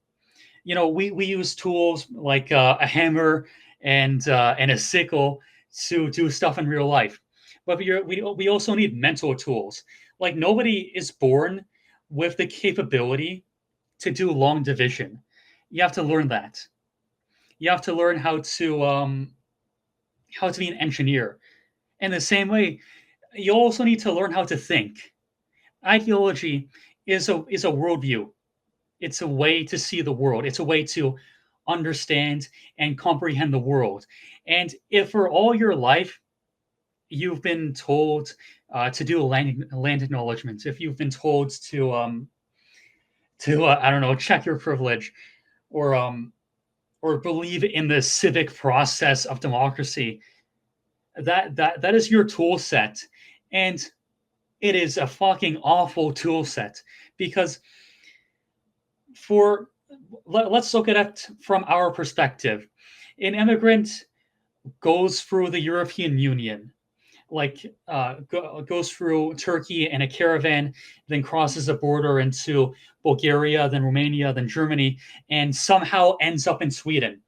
We use tools like a hammer and a sickle to do stuff in real life, but we also need mental tools. Like nobody is born with the capability to do long division. You have to learn that. You have to learn how to be an engineer. In the same way, you also need to learn how to think. Ideology is a worldview. It's a way to see the world. It's a way to understand and comprehend the world. And if for all your life you've been told to do land acknowledgements, if you've been told to I don't know, check your privilege, or believe in the civic process of democracy, that is your tool set, and it is a fucking awful tool set. Because for let's look at it from our perspective. An immigrant goes through the European Union, like goes through Turkey in a caravan, then crosses the border into Bulgaria, then Romania, then Germany, and somehow ends up in Sweden.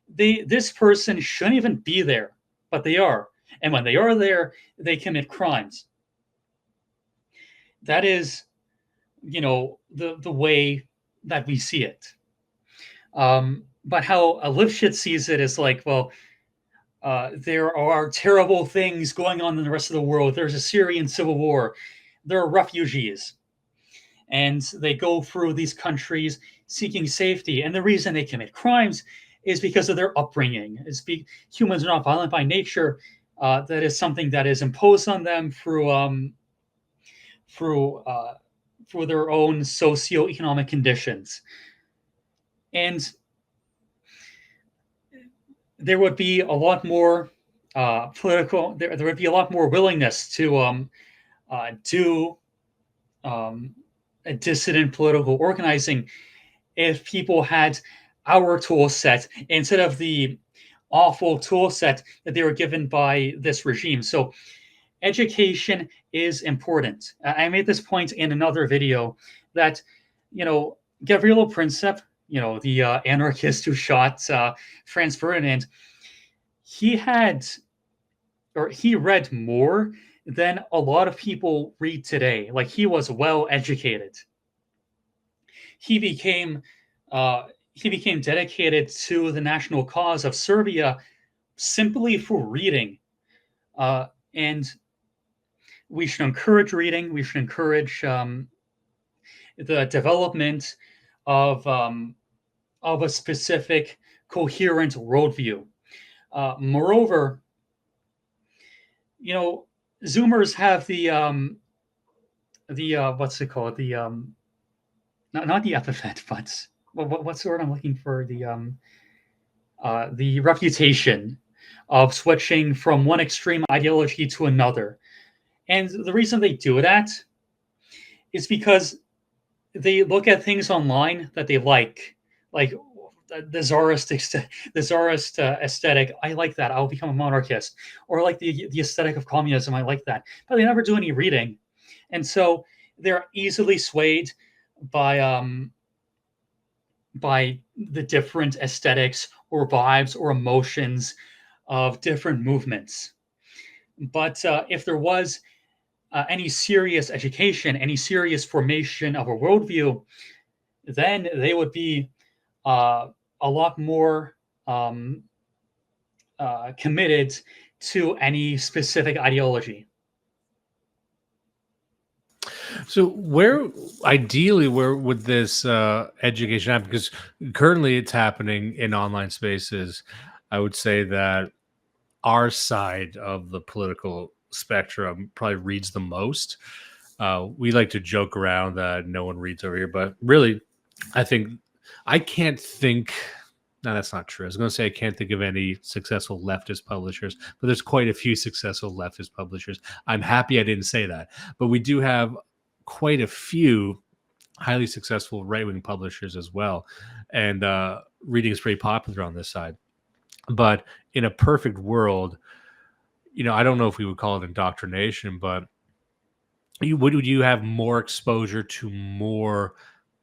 This person shouldn't even be there, but they are. And when they are there, they commit crimes. That is, the way that we see it. But how a Lifshitz sees it is like, well, there are terrible things going on in the rest of the world. There's a Syrian civil war. There are refugees, and they go through these countries seeking safety. And the reason they commit crimes is because of their upbringing. Humans are not violent by nature. That is something that is imposed on them through for their own socioeconomic conditions. And there would be a lot more political. There would be a lot more willingness to do a dissident political organizing if people had our tool set instead of the awful tool set that they were given by this regime. So education is important. I made this point in another video that, Gavrilo Princip, the anarchist who shot Franz Ferdinand, he had, or he read more than a lot of people read today. Like he was well educated. He became he became dedicated to the national cause of Serbia simply for reading. And we should encourage reading. We should encourage the development of a specific coherent worldview. Moreover, Zoomers have the what's it called? The not the epithet, but what's the word I'm looking for? The reputation of switching from one extreme ideology to another. And the reason they do that is because they look at things online that they like the Tsarist aesthetic. I like that. I'll become a monarchist. Or like the aesthetic of communism. I like that. But they never do any reading, and so they're easily swayed by the different aesthetics or vibes or emotions of different movements. But if there was any serious education, any serious formation of a worldview, then they would be uh, a lot more committed to any specific ideology. So ideally, where would this education happen? Because currently it's happening in online spaces. I would say that our side of the political spectrum probably reads the most. We like to joke around that no one reads over here, but really, I can't think. No, that's not true. I was going to say I can't think of any successful leftist publishers, but there's quite a few successful leftist publishers. I'm happy I didn't say that, but we do have quite a few highly successful right-wing publishers as well, and reading is pretty popular on this side. But in a perfect world, I don't know if we would call it indoctrination, but would you have more exposure to more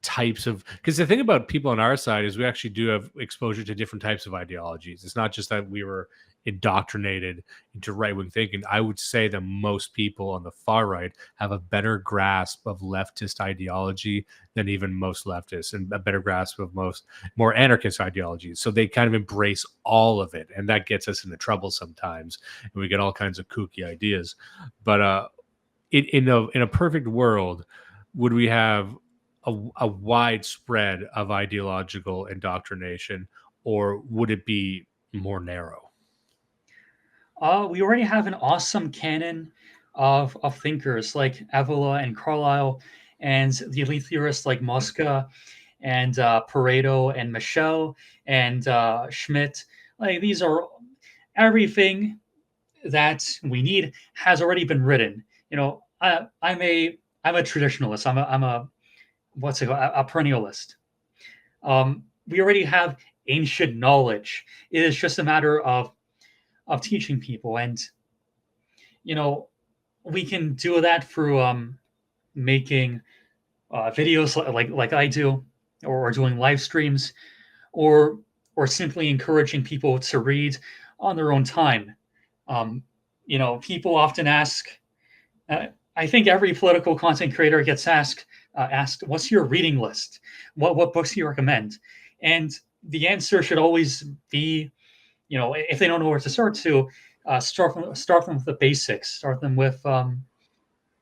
types of, because the thing about people on our side is we actually do have exposure to different types of ideologies. It's not just that we were indoctrinated into right-wing thinking. I would say that most people on the far right have a better grasp of leftist ideology than even most leftists, and a better grasp of most more anarchist ideologies. So they kind of embrace all of it, and that gets us into trouble sometimes, and we get all kinds of kooky ideas. But in a perfect world, would we have a wide spread of ideological indoctrination, or would it be more narrow? We already have an awesome canon of thinkers like Avila and Carlyle, and the elite theorists like Mosca and Pareto and Michel and Schmidt. Like these are everything that we need has already been written. I'm a traditionalist. I'm a what's it called? A perennialist. We already have ancient knowledge. It is just a matter of teaching people, and you know we can do that through making videos like I do, or doing live streams, or simply encouraging people to read on their own time. Um, People often ask. Uh, I think every political content creator gets asked, "What's your reading list? What books do you recommend?" And the answer should always be, if they don't know where to start, start them with the basics. Start them with,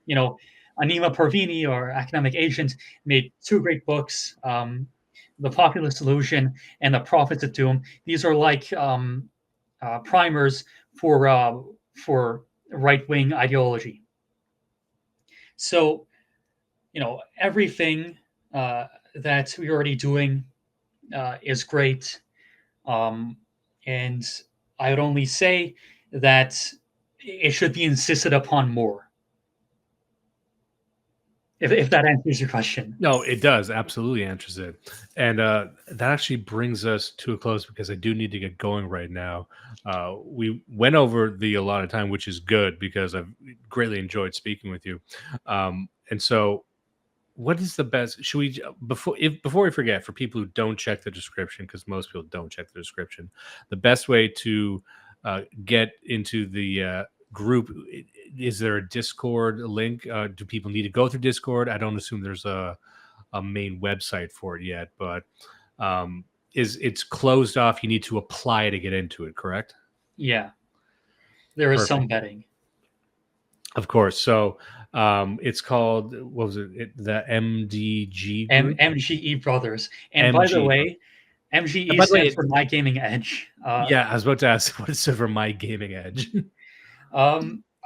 you know, Anima Parvini or Academic Agent made two great books, The Populist Illusion and The Prophets of Doom. These are like primers for right wing ideology. So, everything that we're already doing is great. Um, and I would only say that it should be insisted upon more. If that answers your question. No, it does. Absolutely answers it. And that actually brings us to a close because I do need to get going right now. We went over the allotted time, which is good because I've greatly enjoyed speaking with you. And so, what is the best? Should we before we forget, for people who don't check the description, because most people don't check the description, the best way to get into the group, is there a Discord link? Do people need to go through Discord? I don't assume there's a main website for it yet, but it's closed off. You need to apply to get into it, correct? Yeah, there is some Perfect. betting. Of course. So it's called, what was it? The MDG group? MGE Brothers. And by the MG. way, And MGE by the way, stands for My Gaming Edge. yeah, I was about to ask what is over My Gaming Edge.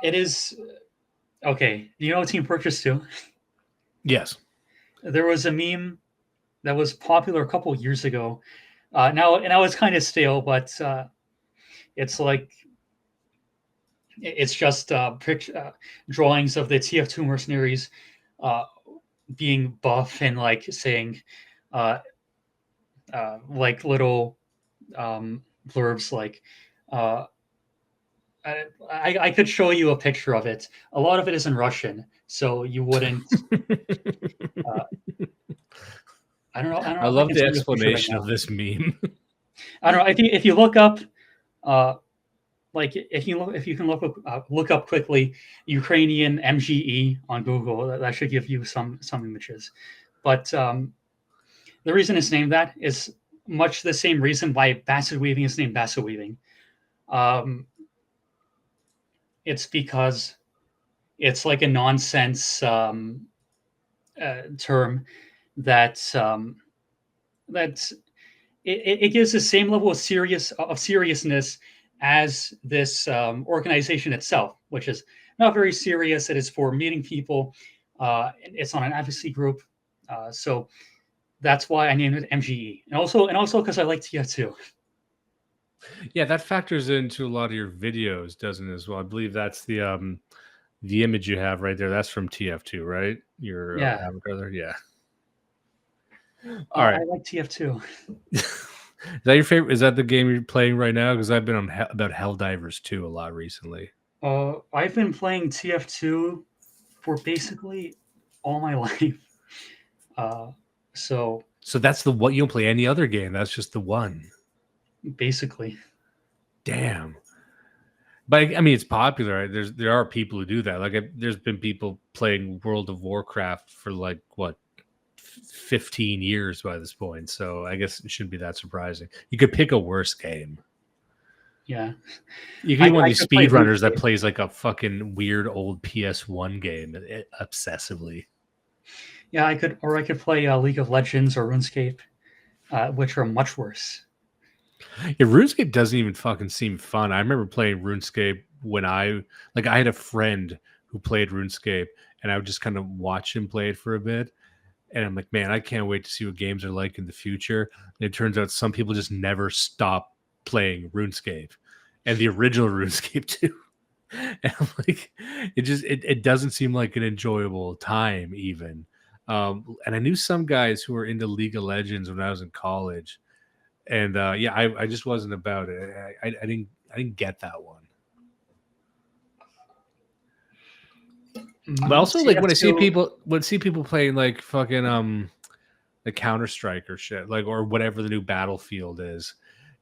It is okay. Do you know Team Purchase 2? Yes. There was a meme that was popular a couple years ago. Now it's kind of stale, but it's like it's just drawings of the TF2 mercenaries uh, being buff and like saying uh, like little blurbs like uh, I could show you a picture of it. A lot of it is in Russian, so you wouldn't. Uh, I don't I know if I love can the send you a picture right explanation of now. this meme. I don't know if you look up uh, like if you can look up quickly Ukrainian MGE on Google, that should give you some images. But the reason it's named that is much the same reason why basset weaving is named basset weaving. Um, it's because it's like a nonsense term that that it gives the same level of seriousness as this organization itself, which is not very serious. It is for meeting people. It's on an advocacy group, so that's why I named it MGE, and also because I like TF2. Yeah, that factors into a lot of your videos, doesn't it, as well? I believe that's the image you have right there. That's from TF2, right? Your Yeah, avatar there. Yeah. All I right. like TF2. Is that your favorite? Is that the game you're playing right now? Because I've been on about Helldivers 2 a lot recently. I've been playing TF2 for basically all my life. Uh, so So that's the what you don't play any other game. That's just the one. basically, Damn. But I mean, it's popular. Right? There are people who do that. Like there's been people playing World of Warcraft for like what 15 years by this point. So I guess it shouldn't be that surprising. You could pick a worse game. yeah. You could be one of I these could play speedrunners that RuneScape. plays like a fucking weird old PS1 game obsessively. Yeah, I could play League of Legends or RuneScape, which are much worse. Yeah, RuneScape doesn't even fucking seem fun. I remember playing RuneScape when I had a friend who played RuneScape and I would just kind of watch him play it for a bit. And I'm like, man, I can't wait to see what games are like in the future. And it turns out some people just never stop playing RuneScape and the original RuneScape too. And I'm like, it doesn't seem like an enjoyable time even. And I knew some guys who were into League of Legends when I was in college, and yeah, I just wasn't about it. I didn't get that one. But also, like TF2. when I see people playing like fucking the Counter Strike or shit, like or whatever the new Battlefield is,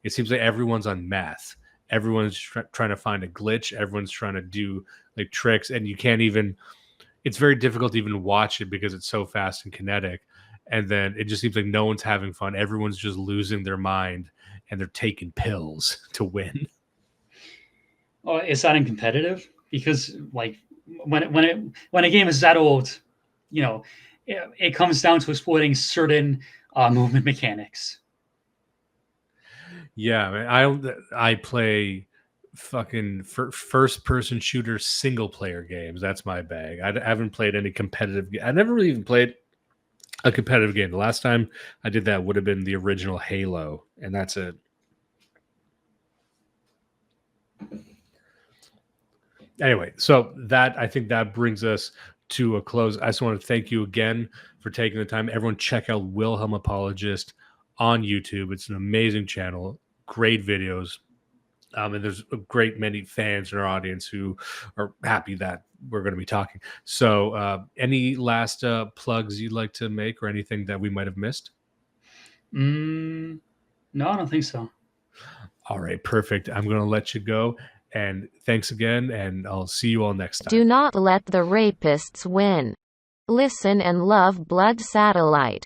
it seems like everyone's on meth. Everyone's trying to find a glitch. Everyone's trying to do like tricks, and you can't even. It's very difficult to even watch it because it's so fast and kinetic. And then it just seems like no one's having fun. Everyone's just losing their mind, and they're taking pills to win. Is that in competitive? Because like when a game is that old, you know, it comes down to exploiting certain movement mechanics. Yeah, man, I play fucking first person shooter single player games. That's my bag. I haven't played any competitive. I never really even played a competitive game. The last time I did that would have been the original Halo, and that's it. Anyway, so that I think that brings us to a close. I just want to thank you again for taking the time. Everyone, check out Wilhelm Apologist on YouTube. It's an amazing channel, great videos. And there's a great many fans in our audience who are happy that we're going to be talking. So, any last plugs you'd like to make, or anything that we might have missed? No, I don't think so. All right, perfect. I'm going to let you go. And thanks again, and I'll see you all next time. Do not let the rapists win. Listen and love Blood Satellite.